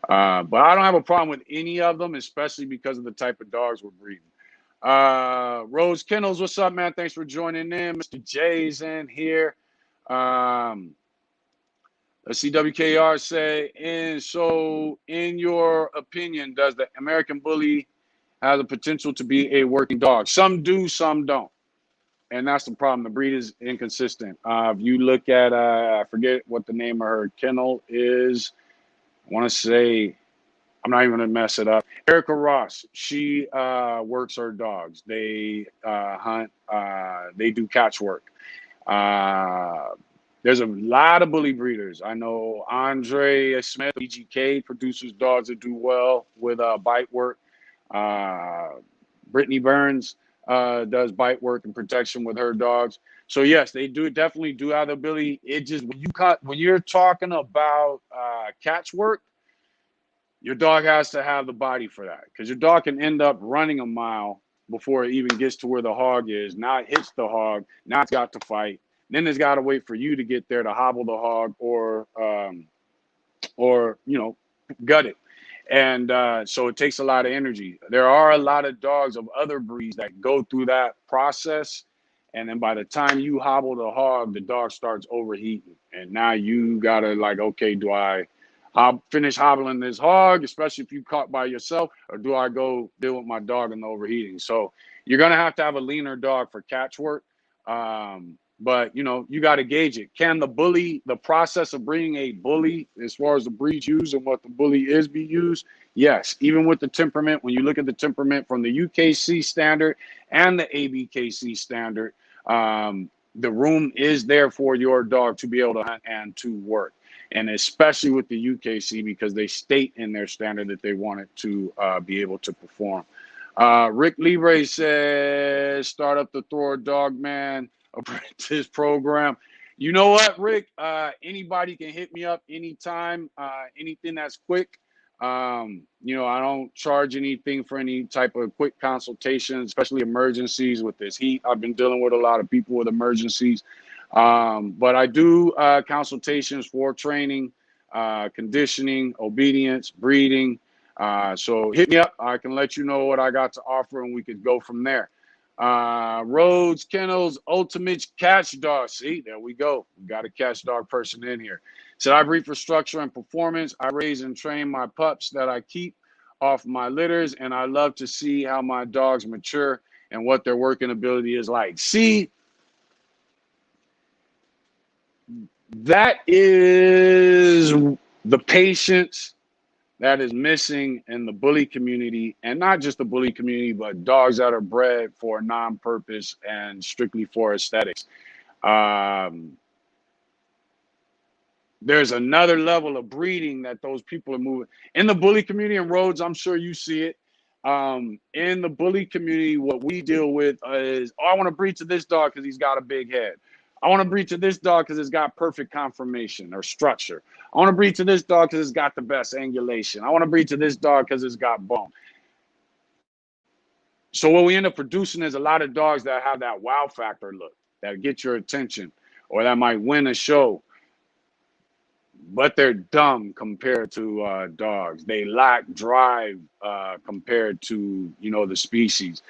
Speaker 1: But I don't have a problem with any of them, especially because of the type of dogs we're breeding. Rose Kennels, what's up, man? Thanks for joining in. Mr. J's in here. Let's see, WKR say, and so in your opinion, does the American Bully have the potential to be a working dog? Some do, some don't. And that's the problem. The breed is inconsistent. If you look at, I forget what the name of her kennel is. I want to say, I'm not even going to mess it up. Erica Ross, she works her dogs. They hunt. They do catch work. There's a lot of bully breeders. I know Andre Smith, EGK, produces dogs that do well with bite work. Brittany Burns does bite work and protection with her dogs. So yes, they definitely do have the ability. It just when you're talking about catch work, your dog has to have the body for that, because your dog can end up running a mile before it even gets to where the hog is. Now it hits the hog. Now it's got to fight. Then it's got to wait for you to get there to hobble the hog or gut it. And so it takes a lot of energy. There are a lot of dogs of other breeds that go through that process. And then by the time you hobble the hog, the dog starts overheating. And now you got to okay, do I finish hobbling this hog, especially if you caught by yourself, or do I go deal with my dog and the overheating? So you're going to have a leaner dog for catch work. But, you got to gauge it. Can the process of breeding a bully, as far as the breeds used and what the bully is, be used? Yes. Even with the temperament, when you look at the temperament from the UKC standard and the ABKC standard, the room is there for your dog to be able to hunt and to work. And especially with the UKC, because they state in their standard that they want it to be able to perform. Rick Libre says, start up the Thor Dogman apprentice program. You know what, Rick? Anybody can hit me up anytime. Anything that's quick. I don't charge anything for any type of quick consultation, especially emergencies with this heat. I've been dealing with a lot of people with emergencies. But I do consultations for training, conditioning, obedience, breeding. So hit me up. I can let you know what I got to offer, and we could go from there. Rhodes Kennels Ultimate Catch Dog. See, there we go. We got a catch dog person in here. Said I breed for structure and performance. I raise and train my pups that I keep off my litters, and I love to see how my dogs mature and what their working ability is like. See, that is the patience that is missing in the bully community, and not just the bully community, but dogs that are bred for non-purpose and strictly for aesthetics. There's another level of breeding that those people are moving in the bully community. And Rhodes, I'm sure you see it. In the bully community, what we deal with is, I want to breed to this dog because he's got a big head. I want to breed to this dog because it's got perfect conformation or structure. I want to breed to this dog because it's got the best angulation. I want to breed to this dog because it's got bone. So what we end up producing is a lot of dogs that have that wow factor look, that get your attention, or that might win a show. But they're dumb compared to dogs. They lack drive compared to, the species.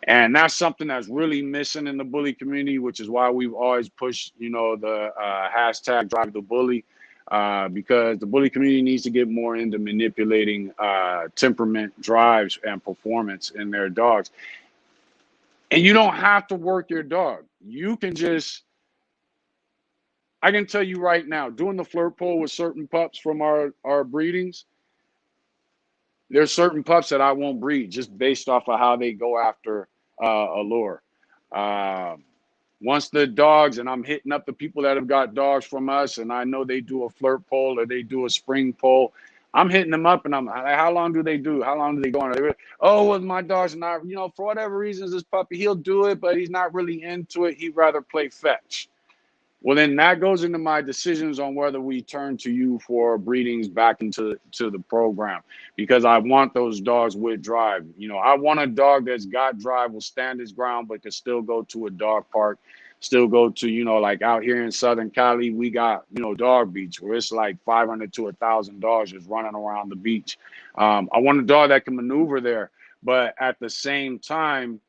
Speaker 1: And that's something that's really missing in the bully community, which is why we've always pushed, the hashtag drive the bully, because the bully community needs to get more into manipulating temperament, drives, and performance in their dogs. And you don't have to work your dog. You can just, I can tell you right now, doing the flirt poll with certain pups from our breedings, there's certain pups that I won't breed just based off of how they go after a lure. Once the dogs, and I'm hitting up the people that have got dogs from us, and I know they do a flirt poll or they do a spring poll, I'm hitting them up and I'm like, how long do they do? How long do they go on? Oh, well, my dog's not, for whatever reasons, this puppy, he'll do it, but he's not really into it. He'd rather play fetch. Well, then that goes into my decisions on whether we turn to you for breedings back into the program, because I want those dogs with drive. I want a dog that's got drive, will stand his ground, but can still go to a dog park, still go to, like out here in Southern Cali, we got, dog beach where it's like 500 to 1,000 dogs just running around the beach. I want a dog that can maneuver there, but at the same time,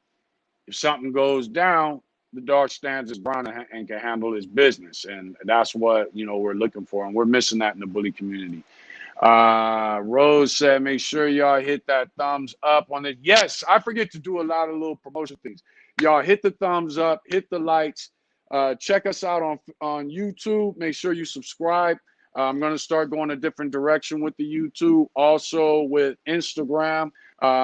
Speaker 1: if something goes down, the dog stands his ground and can handle his business. And that's what, we're looking for. And we're missing that in the bully community. Rose said, make sure y'all hit that thumbs up on it. Yes, I forget to do a lot of little promotion things. Y'all hit the thumbs up, hit the likes. Check us out on YouTube. Make sure you subscribe. I'm going to start going a different direction with the YouTube. Also with Instagram.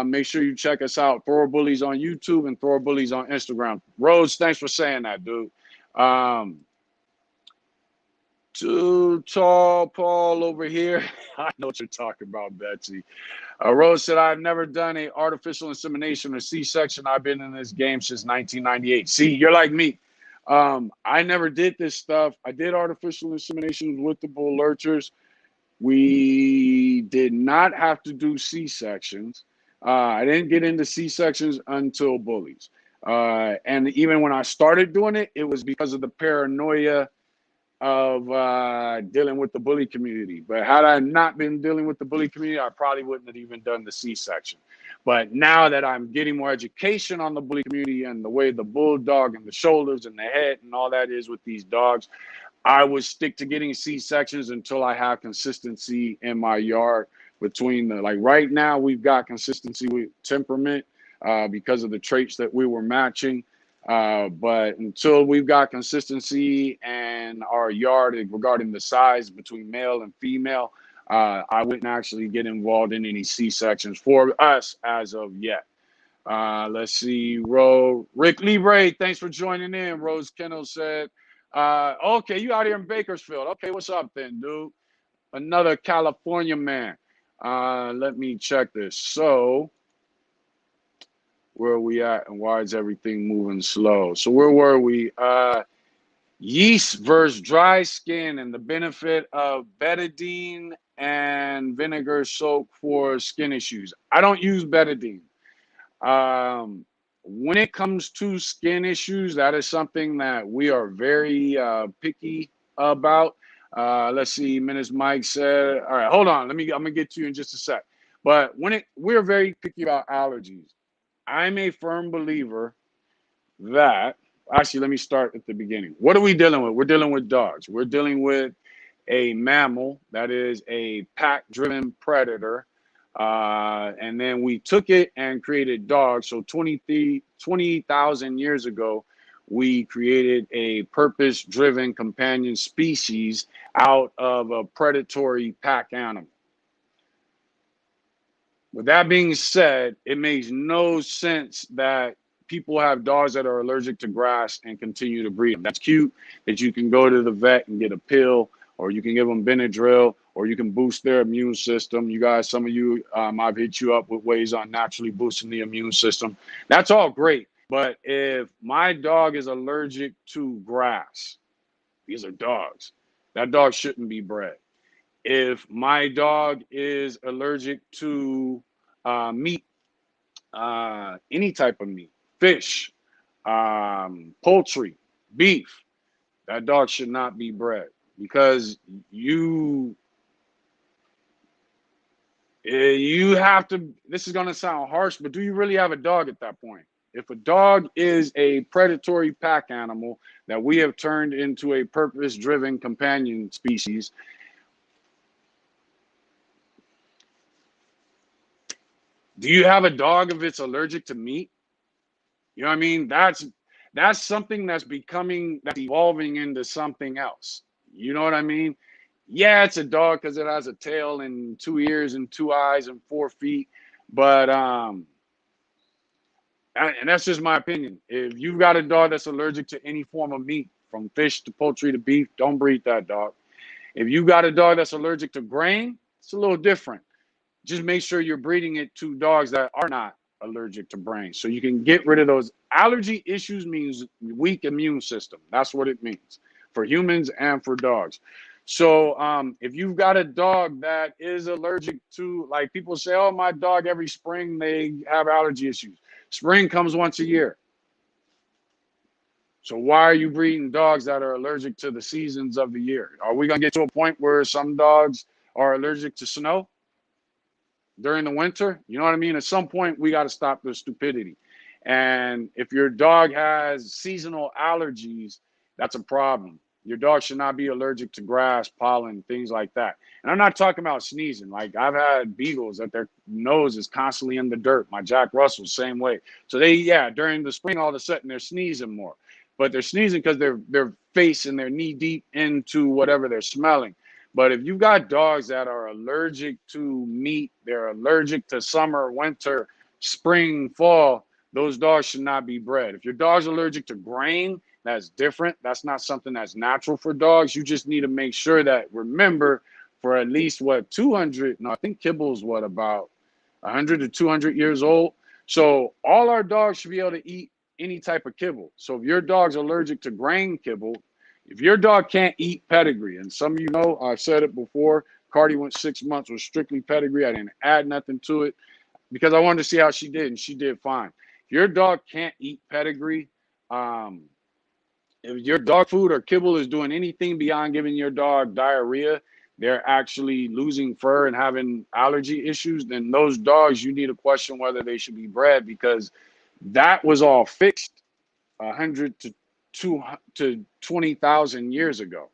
Speaker 1: Make sure you check us out. Throw Bullies on YouTube and Throw Bullies on Instagram. Rose, thanks for saying that, dude. Too tall Paul over here. I know what you're talking about, Betsy. Rose said, I've never done a artificial insemination or C-section. I've been in this game since 1998. See, you're like me. I never did this stuff. I did artificial inseminations with the bull lurchers. We did not have to do C-sections. I didn't get into C-sections until Bullies. And even when I started doing it, it was because of the paranoia of dealing with the bully community. But had I not been dealing with the bully community, I probably wouldn't have even done the C-section. But now that I'm getting more education on the bully community and the way the bulldog and the shoulders and the head and all that is with these dogs, I would stick to getting C-sections until I have consistency in my yard between like right now, we've got consistency with temperament because of the traits that we were matching. But until we've got consistency in our yard regarding the size between male and female, I wouldn't actually get involved in any C-sections for us as of yet. Let's see, Rick Libre, thanks for joining in. Rose Kennels said, okay, you out here in Bakersfield. Okay, what's up then, dude? Another California man. Let me check this. So, where are we at and why is everything moving slow? So where were we? Yeast versus dry skin and the benefit of betadine and vinegar soak for skin issues. I don't use betadine. When it comes to skin issues, that is something that we are very picky about. Let's see, Menace Mike said, all right, hold on. I'm gonna get to you in just a sec. But we're very picky about allergies. I'm a firm believer that, actually, let me start at the beginning. What are we dealing with? We're dealing with dogs. We're dealing with a mammal that is a pack-driven predator. And then we took it and created dogs. So 20,000 years ago, we created a purpose-driven companion species out of a predatory pack animal. With that being said, it makes no sense that people have dogs that are allergic to grass and continue to breed them. That's cute that you can go to the vet and get a pill, or you can give them Benadryl, or you can boost their immune system. You guys, some of you, I've hit you up with ways on naturally boosting the immune system. That's all great. But if my dog is allergic to grass, these are dogs, that dog shouldn't be bred. If my dog is allergic to meat, any type of meat, fish, poultry, beef, that dog should not be bred, because you have to, this is going to sound harsh, but do you really have a dog at that point? If a dog is a predatory pack animal that we have turned into a purpose-driven companion species, do you have a dog if it's allergic to meat? You know what I mean? That's something that's evolving into something else. You know what I mean? Yeah, it's a dog because it has a tail and 2 ears and 2 eyes and 4 feet. But and that's just my opinion. If you've got a dog that's allergic to any form of meat, from fish to poultry to beef, don't breed that dog. If you got a dog that's allergic to grain, it's a little different. Just make sure you're breeding it to dogs that are not allergic to brain, so you can get rid of those allergy issues. Means weak immune system. That's what it means for humans and for dogs. So if you've got a dog that is allergic to, like people say, oh, my dog every spring they have allergy issues. Spring comes once a year. So why are you breeding dogs that are allergic to the seasons of the year? Are we going to get to a point where some dogs are allergic to snow during the winter? You know what I mean? At some point, we got to stop the stupidity. And if your dog has seasonal allergies, that's a problem. Your dog should not be allergic to grass, pollen, things like that. And I'm not talking about sneezing. Like I've had beagles that their nose is constantly in the dirt. My Jack Russell, same way. So during the spring, all of a sudden they're sneezing more. But they're sneezing because their face and they're knee deep into whatever they're smelling. But if you've got dogs that are allergic to meat, they're allergic to summer, winter, spring, fall, those dogs should not be bred. If your dog's allergic to grain, that's different. That's not something that's natural for dogs. You just need to make sure that, remember, for at least 200, no, I think kibble's about 100 to 200 years old. So all our dogs should be able to eat any type of kibble. So if your dog's allergic to grain kibble, if your dog can't eat pedigree, and some of you know, I've said it before, Cardi went 6 months with strictly pedigree. I didn't add nothing to it because I wanted to see how she did, and she did fine. If your dog can't eat pedigree, if your dog food or kibble is doing anything beyond giving your dog diarrhea, they're actually losing fur and having allergy issues, then those dogs, you need to question whether they should be bred, because that was all fixed 100 to 20,000 years ago.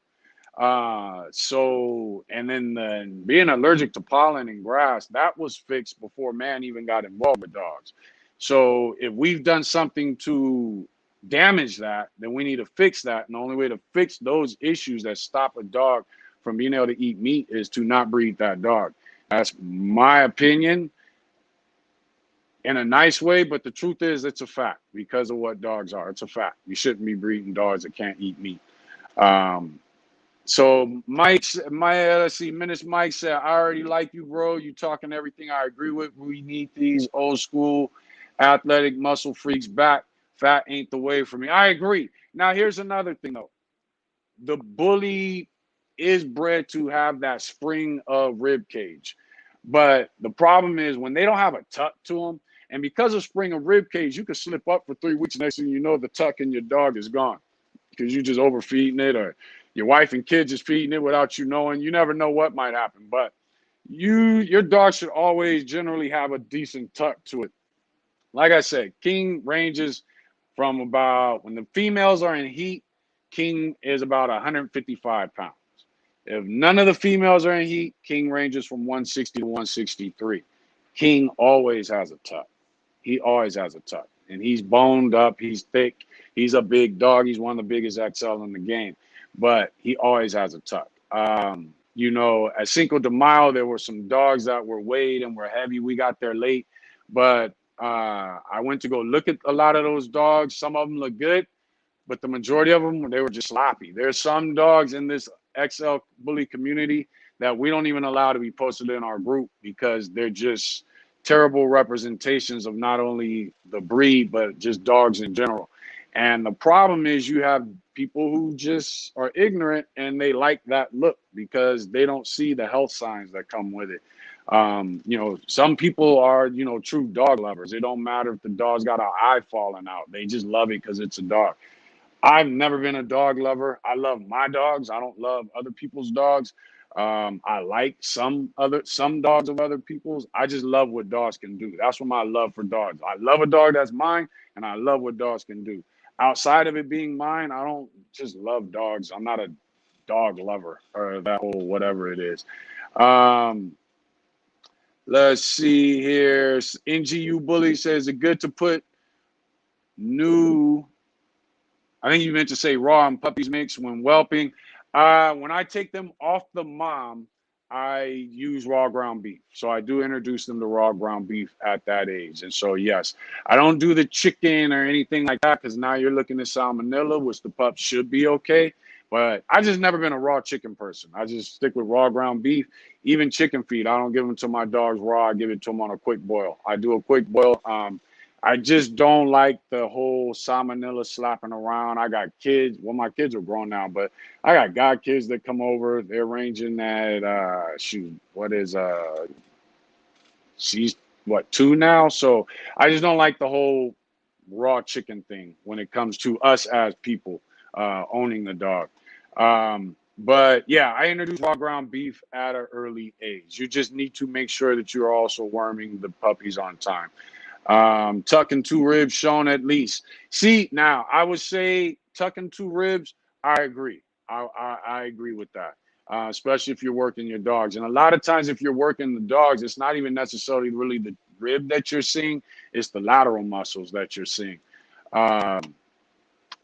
Speaker 1: And then being allergic to pollen and grass, that was fixed before man even got involved with dogs. So if we've done something to damage that, then we need to fix that. And the only way to fix those issues that stop a dog from being able to eat meat is to not breed that dog. That's my opinion in a nice way, but the truth is it's a fact because of what dogs are. It's a fact. You shouldn't be breeding dogs that can't eat meat. So let's see, Menace Mike said, I already like you, bro. You talking everything I agree with. We need these old school athletic muscle freaks back. Fat ain't the way for me. I agree. Now, here's another thing, though. The bully is bred to have that spring of rib cage. But the problem is when they don't have a tuck to them, and because of spring of rib cage, you can slip up for 3 weeks. Next thing you know, the tuck in your dog is gone because you just overfeeding it, or your wife and kids is feeding it without you knowing. You never know what might happen. But your dog should always generally have a decent tuck to it. Like I said, king ranges from about, when the females are in heat, king is about 155 pounds. If none of the females are in heat, king ranges from 160 to 163. King always has a tuck. He always has a tuck. And he's boned up. He's thick. He's a big dog. He's one of the biggest XL in the game. But he always has a tuck. At Cinco de Mayo, there were some dogs that were weighed and were heavy. We got there late. But I went to go look at a lot of those dogs. Some of them look good, but the majority of them, they were just sloppy. There's some dogs in this XL bully community that we don't even allow to be posted in our group because they're just terrible representations of not only the breed, but just dogs in general. And the problem is you have people who just are ignorant and they like that look because they don't see the health signs that come with it. Some people are, true dog lovers. It don't matter if the dog's got an eye falling out. They just love it because it's a dog. I've never been a dog lover. I love my dogs. I don't love other people's dogs. I like some dogs of other people's. I just love what dogs can do. That's what my love for dogs. I love a dog that's mine, and I love what dogs can do. Outside of it being mine, I don't just love dogs. I'm not a dog lover or that whole whatever it is. Let's see here. NGU Bully says, is it good to put new, I think you meant to say raw and puppies mix when whelping. When I take them off the mom, I use raw ground beef. So I do introduce them to raw ground beef at that age. And so, yes, I don't do the chicken or anything like that because now you're looking at salmonella, which the pup should be okay. But I just never been a raw chicken person. I just stick with raw ground beef. Even chicken feed, I don't give them to my dogs raw. I give it to them on a quick boil. I do a quick boil. I just don't like the whole salmonella slapping around. I got kids. Well, my kids are grown now, but I got godkids that come over. They're ranging at she's what, 2 now? So I just don't like the whole raw chicken thing when it comes to us as people owning the dog. But yeah, I introduced raw ground beef at an early age. You just need to make sure that you're also worming the puppies on time. Tucking 2 ribs shown at least. See, now I would say tucking 2 ribs. I agree. I agree with that. Especially if you're working your dogs. And a lot of times, if you're working the dogs, it's not even necessarily really the rib that you're seeing; it's the lateral muscles that you're seeing. Um,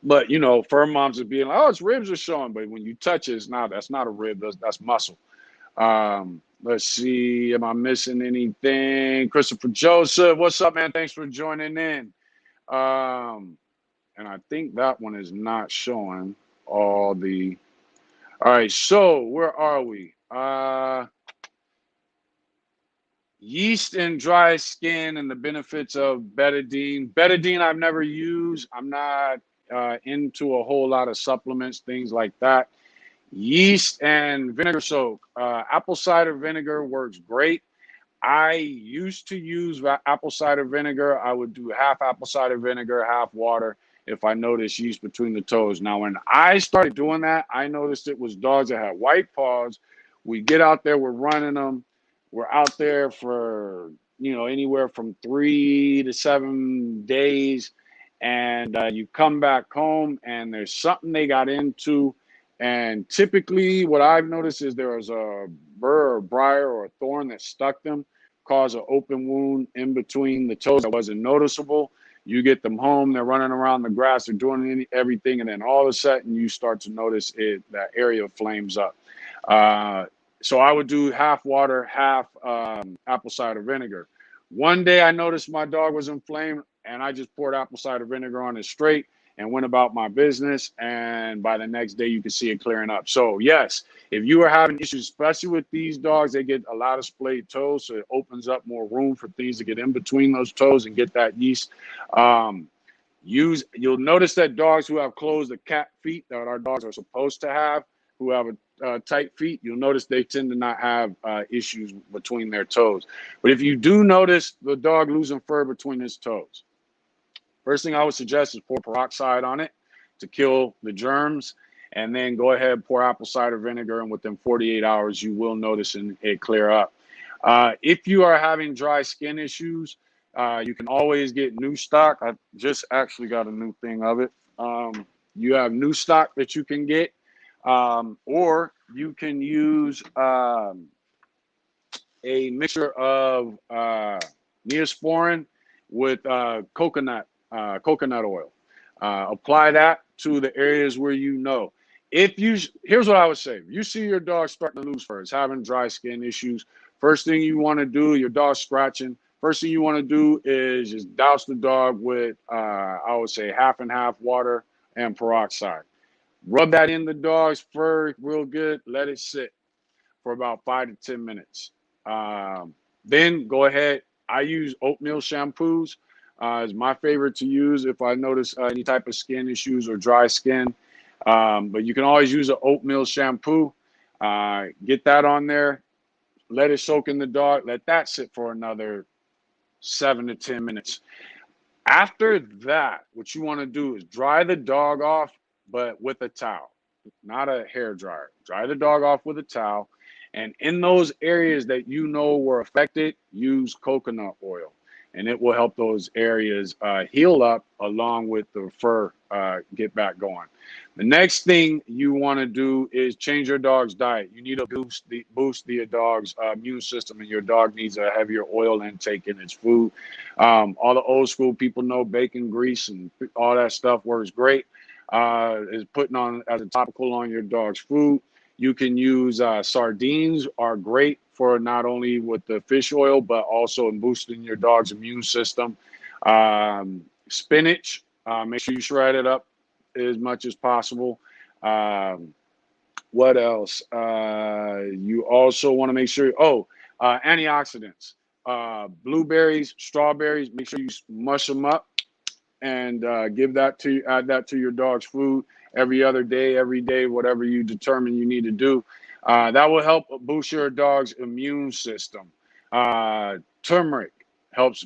Speaker 1: but you know, fur moms are being like, "Oh, it's ribs are showing," but when you touch it, it's not. That's not a rib. That's muscle. Let's see. Am I missing anything? Christopher Joseph, what's up, man? Thanks for joining in. And I think that one is not showing all the. All right. So where are we? Yeast and dry skin and the benefits of betadine. Betadine, I've never used. I'm not into a whole lot of supplements, things like that. Yeast and vinegar soak. Apple cider vinegar works great. I used to use apple cider vinegar. I would do half apple cider vinegar, half water if I noticed yeast between the toes. Now, when I started doing that, I noticed it was dogs that had white paws. We get out there, we're running them. We're out there for, anywhere from 3 to 7 days. And you come back home and there's something they got into. And typically what I've noticed is there was a burr or briar or a thorn that stuck them, caused an open wound in between the toes that wasn't noticeable. You get them home, they're running around the grass, they're doing everything, and then all of a sudden you start to notice that area flames up. So I would do half water, half apple cider vinegar. One day I noticed my dog was inflamed, and I just poured apple cider vinegar on it straight and went about my business. And by the next day, you could see it clearing up. So yes, if you are having issues, especially with these dogs, they get a lot of splayed toes, so it opens up more room for things to get in between those toes and get that yeast. You'll notice that dogs who have closed the cat feet that our dogs are supposed to have, who have a tight feet, you'll notice they tend to not have issues between their toes. But if you do notice the dog losing fur between his toes, first thing I would suggest is pour peroxide on it to kill the germs, and then go ahead and pour apple cider vinegar, and within 48 hours, you will notice it clear up. If you are having dry skin issues, you can always get new stock. I just actually got a new thing of it. You have new stock that you can get, or you can use a mixture of Neosporin with coconut oil. Apply that to the areas where you know. Here's what I would say: if you see your dog starting to lose fur, it's having dry skin issues. First thing you want to do, your dog's scratching. First thing you want to do is just douse the dog with, I would say, half and half water and peroxide. Rub that in the dog's fur real good. Let it sit for about 5 to 10 minutes. Then go ahead. I use oatmeal shampoos. Is my favorite to use if I notice any type of skin issues or dry skin. But you can always use an oatmeal shampoo. Get that on there. Let it soak in the dog. Let that sit for another 7 to 10 minutes. After that, what you want to do is dry the dog off, but with a towel, not a hair dryer. Dry the dog off with a towel. And in those areas that you know were affected, use coconut oil. and it will help those areas heal up along with the fur get back going. The next thing you want to do is change your dog's diet. You need to boost the dog's immune system, and your dog needs a heavier oil intake in its food. All the old school people know bacon grease and all that stuff works great. Is putting on as a topical on your dog's food. You can use sardines are great for not only with the fish oil, but also in boosting your dog's immune system. Spinach, make sure you shred it up as much as possible. What else? You also want to make sure, antioxidants, blueberries, strawberries, make sure you mush them up and add that to your dog's food every other day, every day, whatever you determine you need to do. That will help boost your dog's immune system. Turmeric help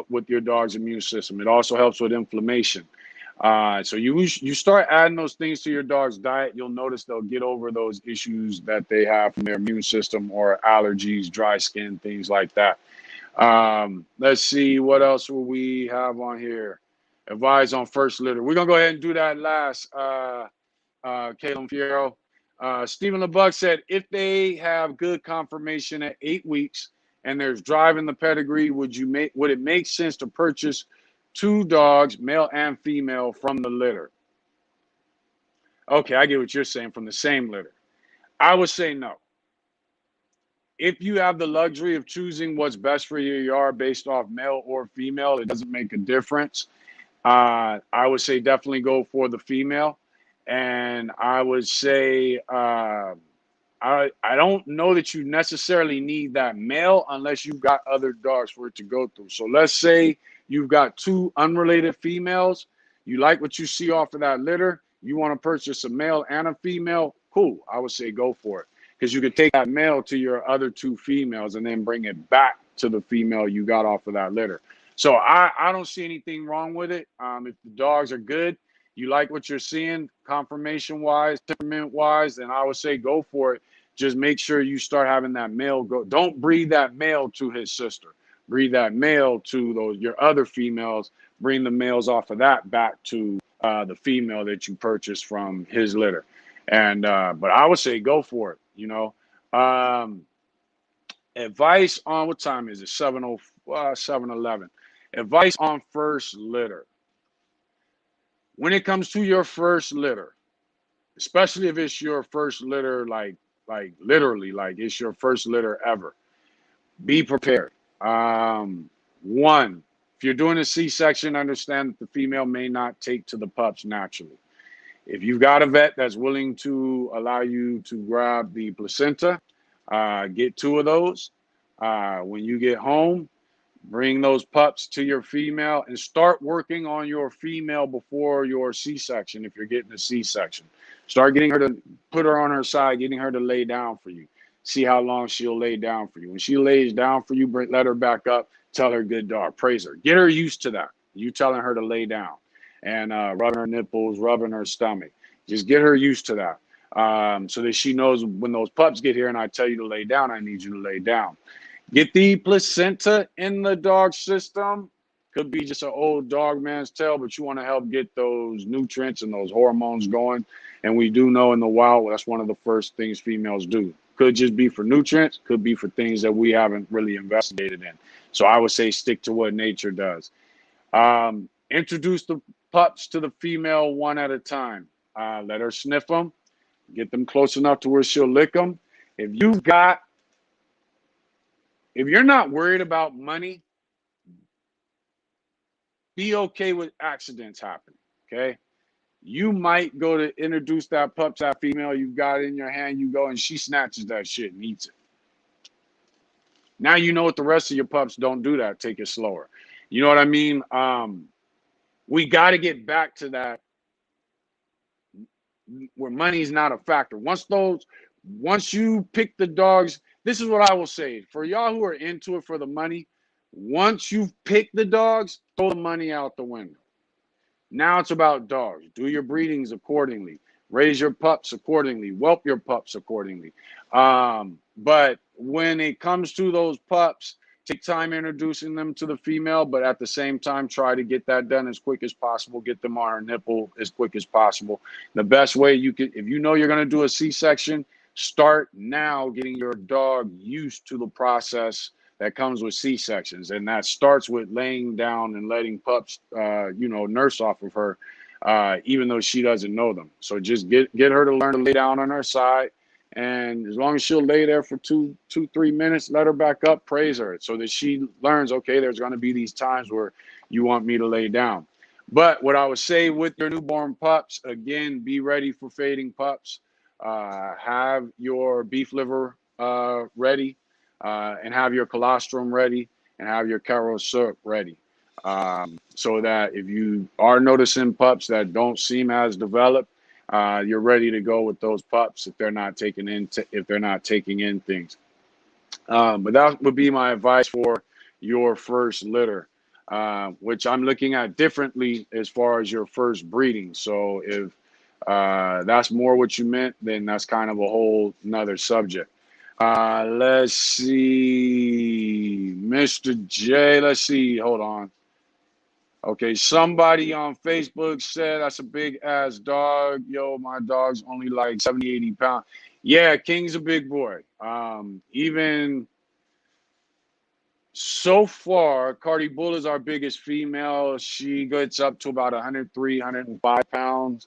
Speaker 1: with your dog's immune system. It also helps with inflammation. So you start adding those things to your dog's diet, you'll notice they'll get over those issues that they have from their immune system or allergies, dry skin, things like that. Let's see, what else will we have on here? Advise on first litter. We're gonna go ahead and do that last. Caleb Fiero. Stephen LeBuck said, if they have good confirmation at 8 weeks and there's drive in the pedigree, would it make sense to purchase 2 dogs, male and female, from the litter? Okay, I get what you're saying, from the same litter. I would say no. If you have the luxury of choosing what's best for your yard based off male or female, it doesn't make a difference. I would say definitely go for the female. And I would say I don't know that you necessarily need that male unless you've got other dogs for it to go through. So let's say you've got 2 unrelated females. You like what you see off of that litter. You want to purchase a male and a female. Cool. I would say go for it, because you could take that male to your other 2 females and then bring it back to the female you got off of that litter. So I don't see anything wrong with it. If the dogs are good, you like what you're seeing confirmation wise, temperament wise, then I would say go for it. Just make sure you start having that male go. Don't breed that male to his sister. Breed that male to your other females. Bring the males off of that back to the female that you purchased from his litter. And but I would say go for it. You know, advice on, what time is it? 7:11. Advice on first litter. When it comes to your first litter, especially if it's your first litter, like literally, like it's your first litter ever, be prepared. One, if you're doing a C-section, understand that the female may not take to the pups naturally. If you've got a vet that's willing to allow you to grab the placenta, get 2 of those. When you get home, bring those pups to your female and start working on your female before your C-section. If you're getting a C-section, start getting her to put her on her side, getting her to lay down for you. See how long she'll lay down for you. When she lays down for you, let her back up. Tell her good dog. Praise her. Get her used to that. You telling her to lay down and rubbing her nipples, rubbing her stomach. Just get her used to that, so that she knows when those pups get here and I tell you to lay down, I need you to lay down. Get the placenta in the dog system. Could be just an old dog man's tail, but you want to help get those nutrients and those hormones going. And we do know in the wild, that's one of the first things females do. Could just be for nutrients, could be for things that we haven't really investigated in. So I would say stick to what nature does. Introduce the pups to the female one at a time. Let her sniff them. Get them close enough to where she'll lick them. If you're not worried about money, be okay with accidents happening, okay? You might go to introduce that pup to that female you've got in your hand, you go and she snatches that shit and eats it. Now you know what the rest of your pups don't do that. Take it slower. You know what I mean? We got to get back to that where money's not a factor. Once you pick the dogs, this is what I will say. For y'all who are into it for the money, once you've picked the dogs, throw the money out the window. Now it's about dogs. Do your breedings accordingly. Raise your pups accordingly. Whelp your pups accordingly. But when it comes to those pups, Take time introducing them to the female, but at the same time, try to get that done as quick as possible. Get them on her nipple as quick as possible. The best way you could, if you know you're going to do a C-section, start now getting your dog used to the process that comes with C-sections. And that starts with laying down and letting pups, nurse off of her, even though she doesn't know them. So just get her to learn to lay down on her side. And as long as she'll lay there for 3 minutes, let her back up, praise her, so that she learns, okay, there's going to be these times where you want me to lay down. But what I would say with your newborn pups, again, be ready for fading pups. Have your beef liver ready, and have your colostrum ready, and have your Karo syrup ready. So that if you are noticing pups that don't seem as developed, you're ready to go with those pups if they're not taking in things. But that would be my advice for your first litter, which I'm looking at differently as far as your first breeding. So if that's more what you meant, then that's kind of a whole nother subject. Let's see, Mr. J. Let's see. Hold on. Okay, somebody on Facebook said that's a big ass dog. Yo, my dog's only like 70, 80 pounds. Yeah, King's a big boy. Even so far, Cardi Bull is our biggest female. She gets up to about 103, 105 pounds.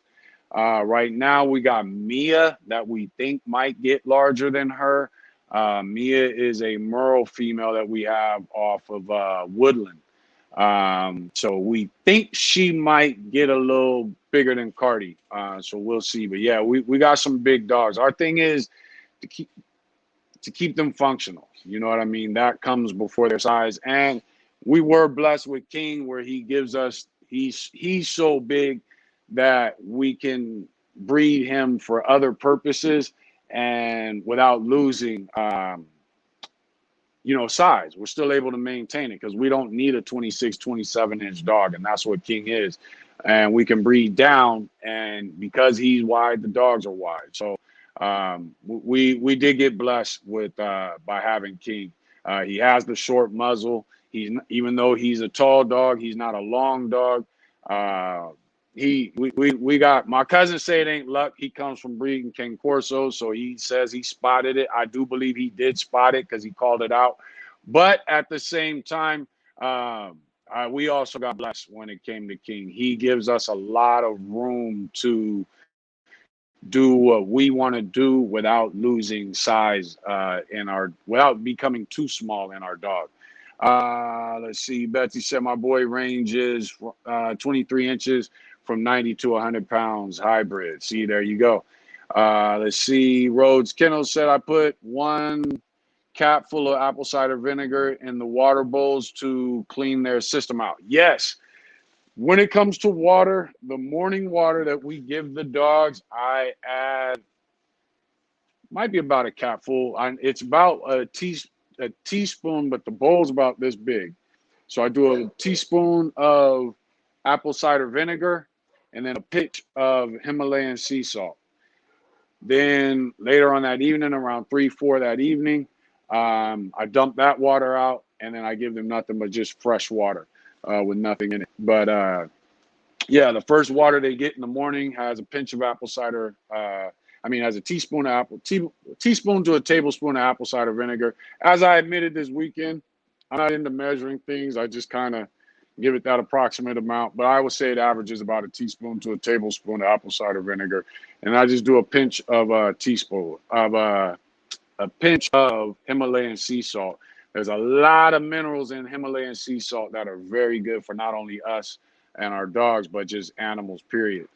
Speaker 1: Right now, we got Mia that we think might get larger than her. Mia is a Merle female that we have off of Woodland. So we think she might get a little bigger than Cardi. So we'll see. But yeah, we got some big dogs. Our thing is to keep them functional. You know what I mean? That comes before their size. And we were blessed with King, where he gives us, he's so big that we can breed him for other purposes and without losing size. We're still able to maintain it because we don't need a 26, 27-inch dog, and that's what King is. And we can breed down, and because he's wide, the dogs are wide. So we did get blessed with by having King. He has the short muzzle. Even though he's a tall dog, he's not a long dog. We got, my cousin say it ain't luck. He comes from breeding King Corso, so he says he spotted it. I do believe he did spot it because he called it out. But at the same time, we also got blessed when it came to King. He gives us a lot of room to do what we want to do without losing size without becoming too small in our dog. Let's see. Betsy said my boy ranges 23 inches from 90 to 100 pounds hybrid. See, there you go. Let's see. Rhodes Kennels said I put 1 cap full of apple cider vinegar in the water bowls to clean their system out. Yes. When it comes to water, the morning water that we give the dogs, I add, might be about a cap full. It's about a teaspoon, but the bowl's about this big. So I do a teaspoon of apple cider vinegar and then a pinch of Himalayan sea salt. Then later on that evening, around 3, 4 that evening, I dump that water out, and then I give them nothing but just fresh water with nothing in it. But yeah, the first water they get in the morning has a pinch of apple cider. Has a teaspoon of teaspoon to a tablespoon of apple cider vinegar. As I admitted this weekend, I'm not into measuring things. I just kind of give it that approximate amount. But I would say it averages about a teaspoon to a tablespoon of apple cider vinegar. And I just do a pinch of a pinch of Himalayan sea salt. There's a lot of minerals in Himalayan sea salt that are very good for not only us and our dogs, but just animals, period.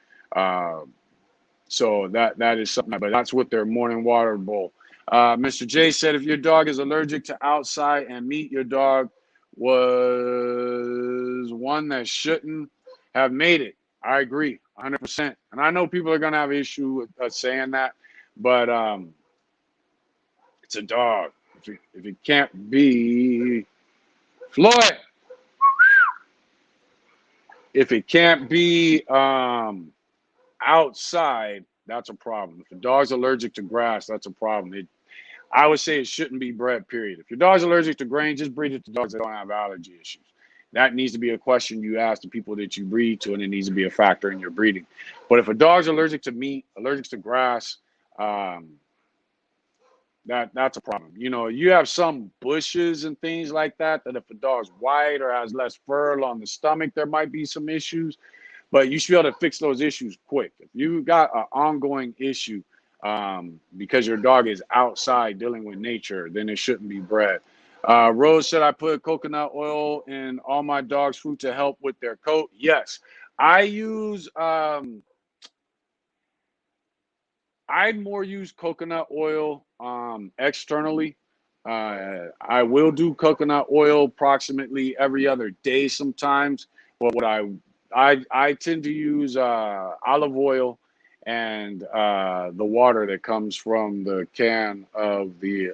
Speaker 1: So that is something, but that's with their morning water bowl. Mr. J said, if your dog is allergic to outside and meat, your dog was one that shouldn't have made it. I agree 100%. And I know people are going to have an issue with us saying that, but it's a dog. If it can't be Floyd, if it can't be outside, that's a problem. If the dog's allergic to grass, that's a problem. I would say it shouldn't be bred, period. If your dog's allergic to grain, just breed it to dogs that don't have allergy issues. That needs to be a question you ask the people that you breed to, and it needs to be a factor in your breeding. But if a dog's allergic to meat, allergic to grass, um, that's a problem. You know, you have some bushes and things like that if a dog's white or has less fur on the stomach, there might be some issues. But you should be able to fix those issues quick. If you got an ongoing issue because your dog is outside dealing with nature, then it shouldn't be bred. Rose said, I put coconut oil in all my dog's food to help with their coat. Yes, I use, I'd more use coconut oil externally. I will do coconut oil approximately every other day sometimes. But what I tend to use olive oil and the water that comes from the can of the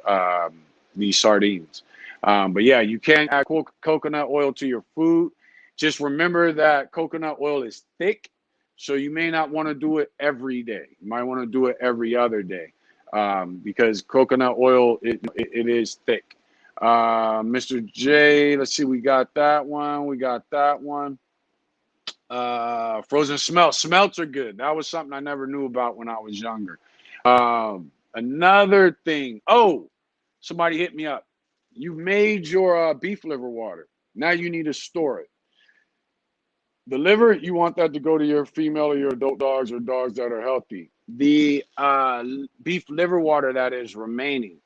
Speaker 1: sardines. But yeah, you can add coconut oil to your food. Just remember that coconut oil is thick, so you may not want to do it every day. You might want to do it every other day because coconut oil, it is thick. Mr. J, let's see, we got that one. We got that one. Frozen smelts. Smelts are good. That was something I never knew about when I was younger. Another thing. Oh, somebody hit me up. You've made your beef liver water. Now you need to store it. The liver, you want that to go to your female or your adult dogs or dogs that are healthy. The beef liver water that is remaining,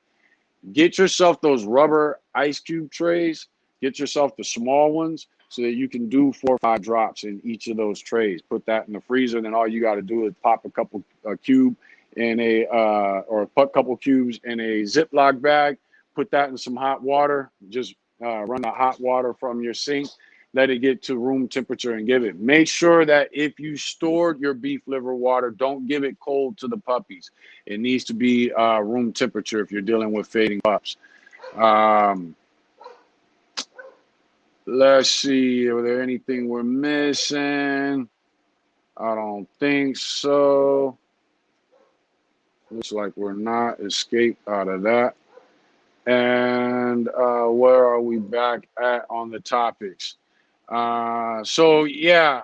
Speaker 1: get yourself those rubber ice cube trays. Get yourself the small ones so that you can do 4 or 5 drops in each of those trays. Put that in the freezer. Then all you got to do is pop a couple cube in a or a couple cubes in a Ziploc bag. Put that in some hot water. Just run the hot water from your sink. Let it get to room temperature and give it. Make sure that if you stored your beef liver water, don't give it cold to the puppies. It needs to be room temperature if you're dealing with fading pups. Let's see. Are there anything we're missing? I don't think so. Looks like we're not escaped out of that. And where are we back at on the topics? So yeah,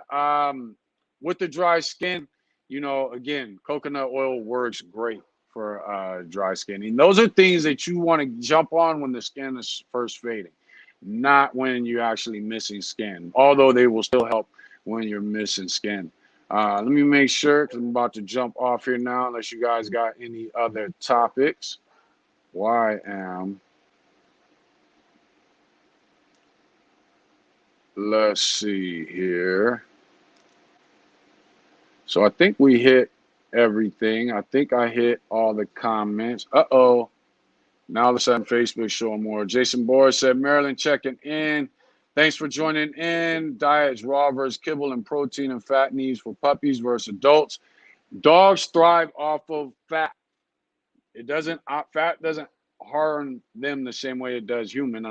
Speaker 1: with the dry skin, you know, again, coconut oil works great for dry skin. And those are things that you want to jump on when the skin is first fading, not when you're actually missing skin, although they will still help when you're missing skin. Let me make sure, because I'm about to jump off here now, unless you guys got any other topics. Let's see here. So I think we hit everything. I think I hit all the comments. Uh-oh. Now all of a sudden Facebook showing more. Jason Boris said, Maryland checking in. Thanks for joining in. Diets raw versus kibble and protein and fat needs for puppies versus adults. Dogs thrive off of fat. Fat doesn't harm them the same way it does humans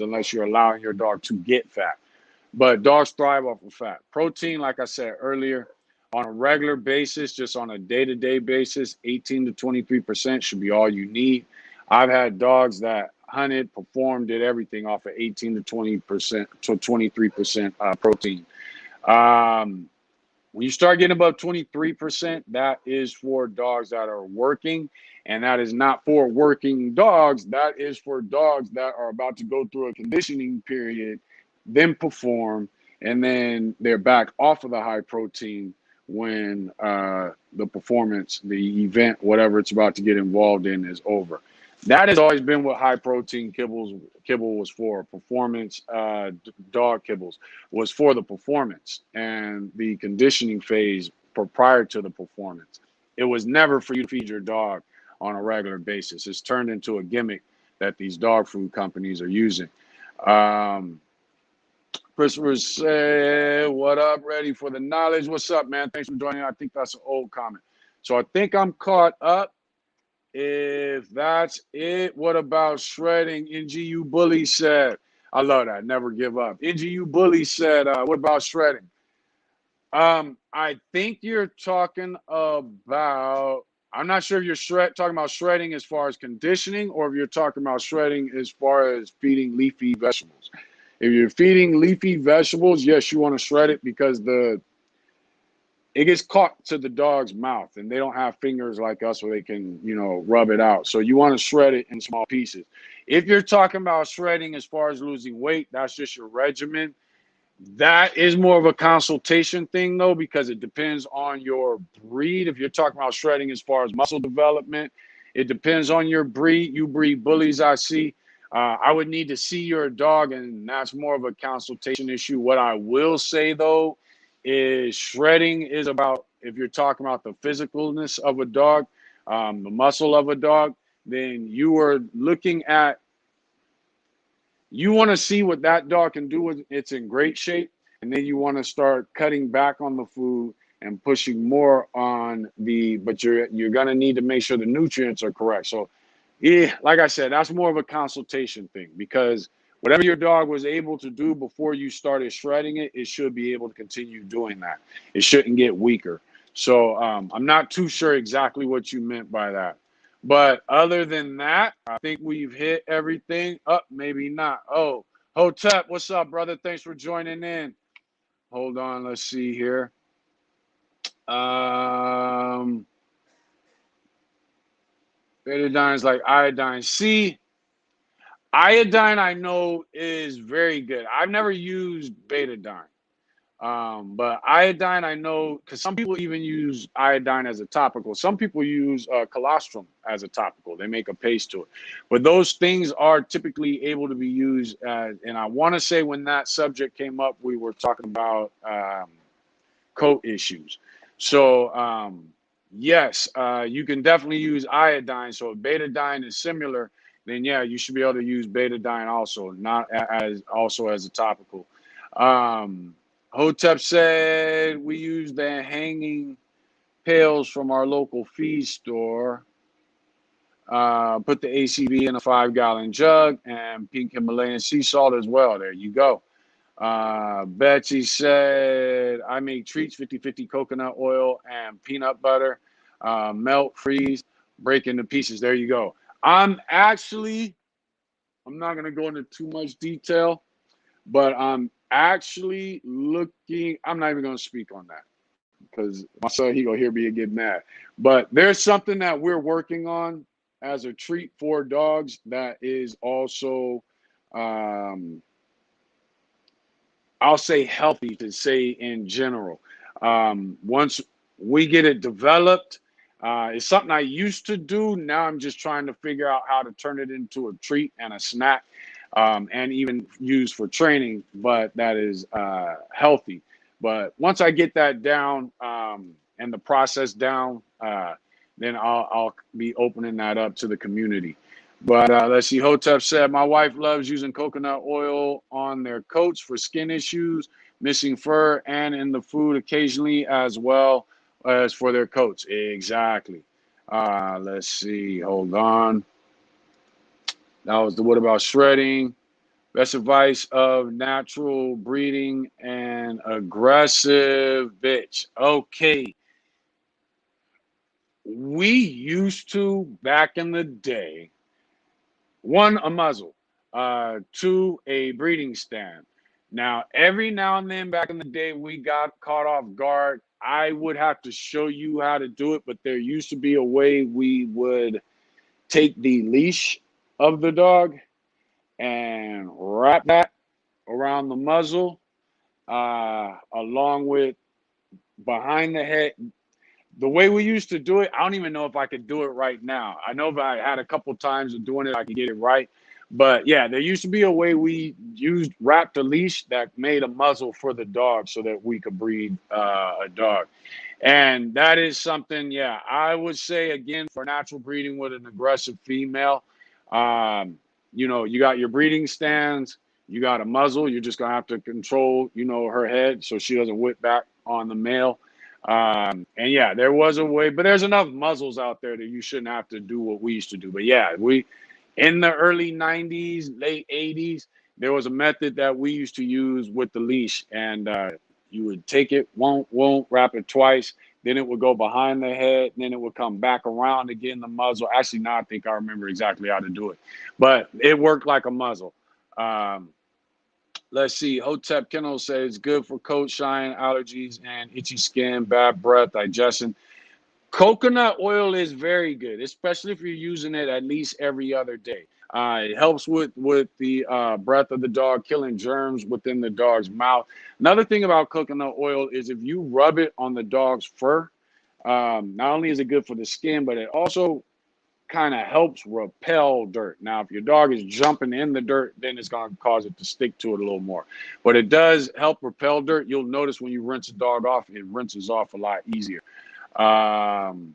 Speaker 1: unless you're allowing your dog to get fat. But dogs thrive off of fat. Protein, like I said earlier, on a regular basis, just on a day-to-day basis, 18 to 23% should be all you need. I've had dogs that hunted, performed, did everything off of 18 to 20% to 23% protein. When you start getting above 23%, that is for dogs that are working, and that is not for working dogs. That is for dogs that are about to go through a conditioning period, then perform, and then they're back off of the high protein when the performance, the event, whatever it's about to get involved in is over. That has always been what high protein kibble was for. Performance dog kibbles was for the performance and the conditioning phase prior to the performance. It was never for you to feed your dog on a regular basis. It's turned into a gimmick that these dog food companies are using. Christopher said, what up? Ready for the knowledge? What's up, man? Thanks for joining. I think that's an old comment. So I think I'm caught up. If that's it, what about shredding? NGU Bully said, I love that. Never give up. NGU Bully said, what about shredding? I think you're talking about I'm not sure if you're talking about shredding as far as conditioning, or if you're talking about shredding as far as feeding leafy vegetables. If you're feeding leafy vegetables, yes, you want to shred it because it gets caught to the dog's mouth, and they don't have fingers like us where they can, rub it out. So you want to shred it in small pieces. If you're talking about shredding as far as losing weight, that's just your regimen. That is more of a consultation thing, though, because it depends on your breed. If you're talking about shredding as far as muscle development, it depends on your breed. You breed bullies, I see. I would need to see your dog, and that's more of a consultation issue. What I will say, though, is shredding is about, if you're talking about the physicalness of a dog, the muscle of a dog, then you are looking at, you want to see what that dog can do when it's in great shape, and then you want to start cutting back on the food and pushing more on but you're gonna need to make sure the nutrients are correct. So, yeah, like I said, that's more of a consultation thing, because whatever your dog was able to do before you started shredding it, it should be able to continue doing that. It shouldn't get weaker. So I'm not too sure exactly what you meant by that. But other than that, I think we've hit everything. Maybe not. Oh, Hotep, what's up, brother? Thanks for joining in. Hold on, let's see here. Betadine is like iodine. See, iodine I know is very good. I've never used betadine. But iodine, I know, because some people even use iodine as a topical. Some people use colostrum as a topical. They make a paste to it. But those things are typically able to be used. And I want to say when that subject came up, we were talking about coat issues. So, yes, you can definitely use iodine. So if betadine is similar, then yeah, you should be able to use betadine also, not as a topical. Hotep said we use the hanging pails from our local feed store. Put the ACV in a 5-gallon jug and pink Himalayan sea salt as well. There you go. Betsy said I make treats 50-50 coconut oil and peanut butter. Melt, freeze, break into pieces. There you go. I'm not going to go into too much detail, but I'm actually looking. I'm not even going to speak on that because my son, he gonna hear me and get mad. But there's something that we're working on as a treat for dogs that is also, I'll say healthy to say in general. Once we get it developed, it's something I used to do. Now I'm just trying to figure out how to turn it into a treat and a snack, and even used for training, but that is healthy. But once I get that down, and the process down, then I'll be opening that up to the community. But let's see. Hotep said, my wife loves using coconut oil on their coats for skin issues, missing fur, and in the food occasionally as well as for their coats. Exactly. Let's see. Hold on. That was the what about shredding? Best advice of natural breeding and aggressive bitch. Okay. We used to, back in the day, one, a muzzle, two, a breeding stand. Now, every now and then back in the day, we got caught off guard. I would have to show you how to do it, but there used to be a way we would take the leash of the dog and wrap that around the muzzle, along with behind the head. The way we used to do it, I don't even know if I could do it right now. I know if I had a couple times of doing it, I could get it right. But yeah, there used to be a way we wrapped a leash that made a muzzle for the dog so that we could breed a dog. And that is something, yeah, I would say, again, for natural breeding with an aggressive female, you got your breeding stands, you got a muzzle. You're just going to have to control, her head so she doesn't whip back on the male. And yeah, there was a way, but there's enough muzzles out there that you shouldn't have to do what we used to do. But yeah, in the early 90s, late 80s, there was a method that we used to use with the leash, and you would take it, won't, wrap it twice, then it would go behind the head, and then it would come back around again, the muzzle. Actually, now I think I remember exactly how to do it, but it worked like a muzzle. Um, let's see. Hotep Kennels says good for coat shine, allergies, and itchy skin, bad breath, digestion. Coconut oil is very good, especially if you're using it at least every other day. It helps with the breath of the dog, killing germs within the dog's mouth. Another thing about coconut oil is if you rub it on the dog's fur, not only is it good for the skin, but it also kind of helps repel dirt. Now, if your dog is jumping in the dirt, then it's going to cause it to stick to it a little more. But it does help repel dirt. You'll notice when you rinse a dog off, it rinses off a lot easier. Um,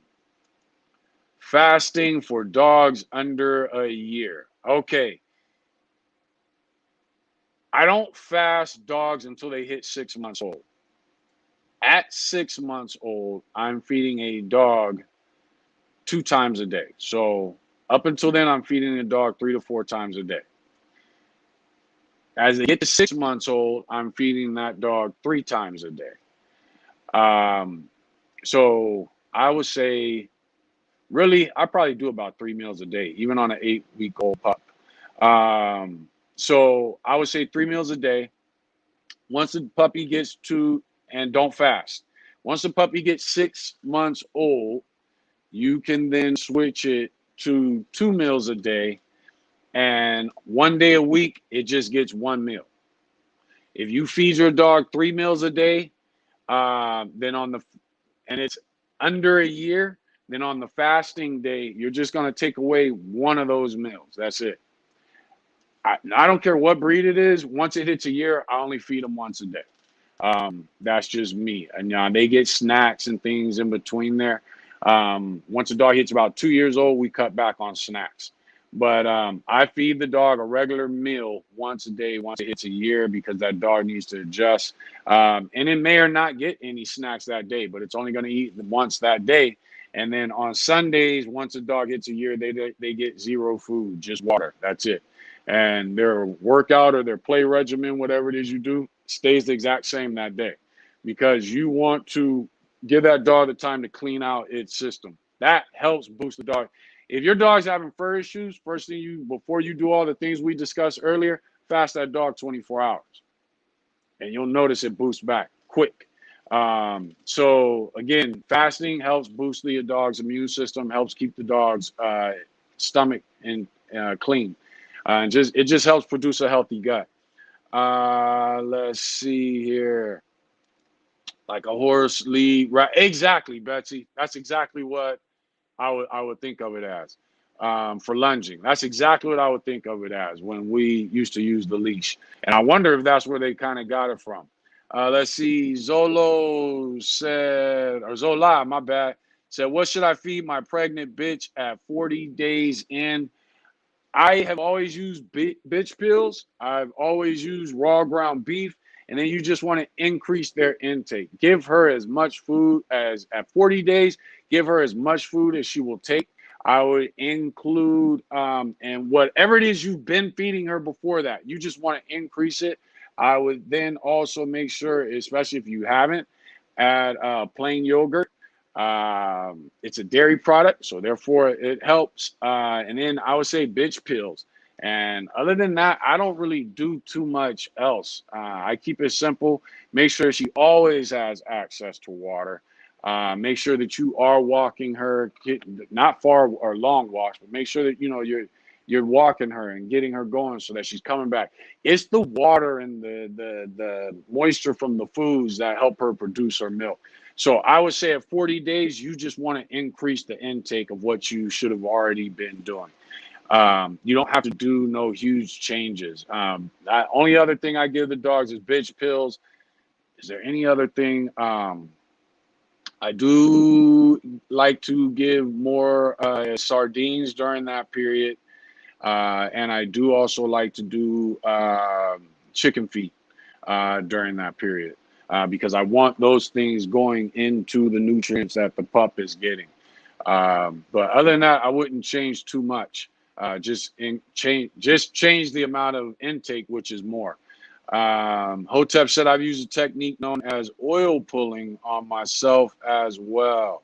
Speaker 1: Fasting for dogs under a year. Okay. I don't fast dogs until they hit 6 months old. At 6 months old, I'm feeding a dog 2 times a day. So up until then, I'm feeding the dog 3 to 4 times a day. As they get to 6 months old, I'm feeding that dog 3 times a day. So I would say, really, I probably do about 3 meals a day, even on an 8-week-old pup. So I would say 3 meals a day. Once the puppy gets to, and don't fast. Once the puppy gets 6 months old, you can then switch it to 2 meals a day, and 1 day a week, it just gets 1 meal. If you feed your dog 3 meals a day, then and it's under a year, then on the fasting day, you're just going to take away one of those meals. That's it. I don't care what breed it is. Once it hits a year, I only feed them once a day. That's just me. And they get snacks and things in between there. Once a dog hits about 2 years old, we cut back on snacks. But I feed the dog a regular meal once a day, once it hits a year, because that dog needs to adjust. And it may or not get any snacks that day, but it's only going to eat once that day. And then on Sundays, once a dog hits a year, they get zero food, just water. That's it. And their workout or their play regimen, whatever it is you do, stays the exact same that day, because you want to give that dog the time to clean out its system. That helps boost the dog. If your dog's having fur issues, first thing before you do all the things we discussed earlier, fast that dog 24 hours. And you'll notice it boosts back quick. So again, fasting helps boost the dog's immune system, helps keep the dog's stomach and clean. And it just helps produce a healthy gut. Let's see here. Like a horse lead, right? Exactly, Betsy. That's exactly what I would think of it as. For lunging, that's exactly what I would think of it as when we used to use the leash. And I wonder if that's where they kind of got it from. Let's see. Zola, my bad, said, what should I feed my pregnant bitch at 40 days in? I have always used bitch pills. I've always used raw ground beef. And then you just want to increase their intake. Give her as much food as at 40 days. Give her as much food as she will take. I would include, and whatever it is you've been feeding her before that, you just want to increase it. I would then also make sure, especially if you haven't, add plain yogurt. It's a dairy product, so therefore it helps. And then I would say bitch pills. And other than that, I don't really do too much else. I keep it simple. Make sure she always has access to water. Make sure that you are walking her, not far or long walks, but make sure that you're walking her and getting her going so that she's coming back. It's the water and the moisture from the foods that help her produce her milk. So I would say at 40 days, you just want to increase the intake of what you should have already been doing. You don't have to do no huge changes. The only other thing I give the dogs is bitch pills. Is there any other thing? I do like to give more sardines during that period. And I do also like to do chicken feet during that period because I want those things going into the nutrients that the pup is getting. But other than that, I wouldn't change too much. Just change the amount of intake, which is more. Hotep said I've used a technique known as oil pulling on myself as well.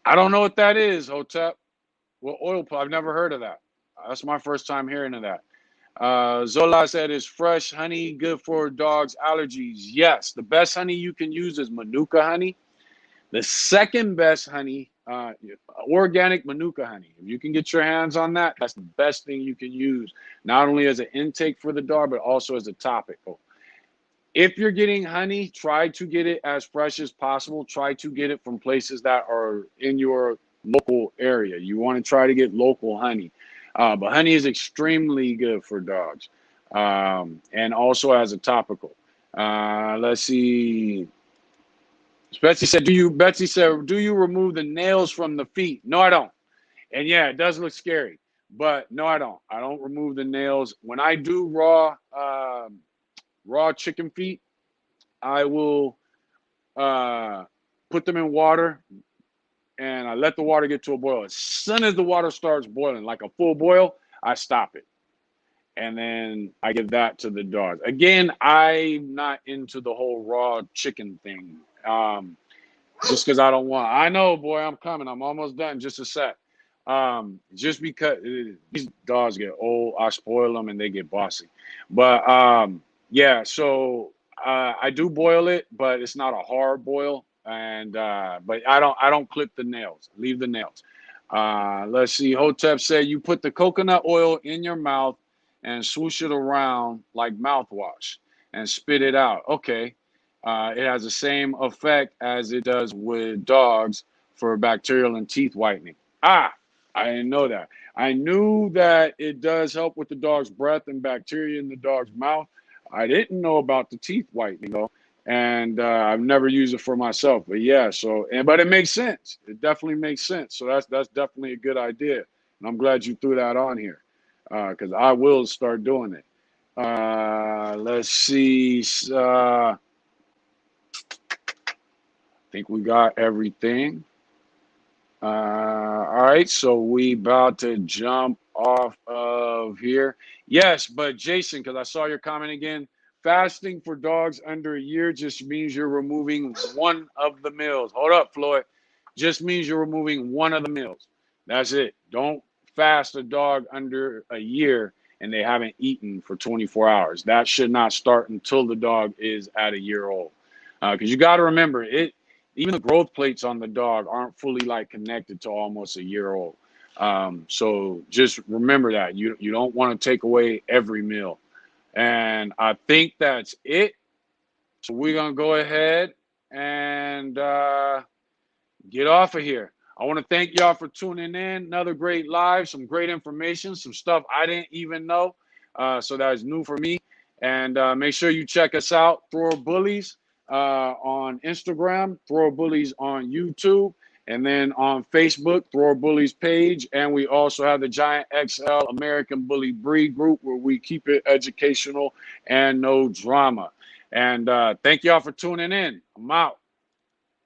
Speaker 1: I don't know what that is, Hotep. Well, oil pull, I've never heard of that. That's my first time hearing of that. Zola said, is fresh honey good for dogs' allergies? Yes. The best honey you can use is Manuka honey. The second best honey, organic Manuka honey. If you can get your hands on that, that's the best thing you can use, not only as an intake for the dog, but also as a topical. If you're getting honey, try to get it as fresh as possible. Try to get it from places that are in your local area. You want to try to get local honey. But honey is extremely good for dogs, and also as a topical. Let's see. Betsy said, do you remove the nails from the feet? No, I don't. And yeah, it does look scary, but no, I don't. I don't remove the nails. When I do raw chicken feet, I will put them in water and I let the water get to a boil. As soon as the water starts boiling, like a full boil, I stop it. And then I give that to the dogs. Again, I'm not into the whole raw chicken thing. Just because I don't want. I know, boy, I'm coming. I'm almost done. Just a sec. Just because these dogs get old, I spoil them and they get bossy. But yeah, so I do boil it, but it's not a hard boil. And but I don't clip the nails. Leave the nails. Let's see. Hotep said you put the coconut oil in your mouth and swoosh it around like mouthwash and spit it out. Okay. It has the same effect as it does with dogs for bacterial and teeth whitening. I didn't know that. I knew that it does help with the dog's breath and bacteria in the dog's mouth. I didn't know about the teeth whitening though, and I've never used it for myself. But yeah, but it makes sense. It definitely makes sense. So that's definitely a good idea, and I'm glad you threw that on here because I will start doing it. Let's see. I think we got everything. All right, so we about to jump off of here. Yes, but Jason, because I saw your comment again, fasting for dogs under a year just means you're removing one of the meals. Hold up, Floyd. Just means you're removing one of the meals. That's it. Don't fast a dog under a year and they haven't eaten for 24 hours. That should not start until the dog is at a year old. Because you got to remember, even the growth plates on the dog aren't fully like connected to almost a year old. So just remember that you don't want to take away every meal. And I think that's it. So we're going to go ahead and get off of here. I want to thank y'all for tuning in. Another great live, some great information, some stuff I didn't even know. So that is new for me. And make sure you check us out, Thrower Bullies on Instagram, Thrower Bullies on YouTube, and then on Facebook, Thrower Bullies page. And we also have the Giant XL American Bully Breed group where we keep it educational and no drama. And thank y'all for tuning in. I'm out.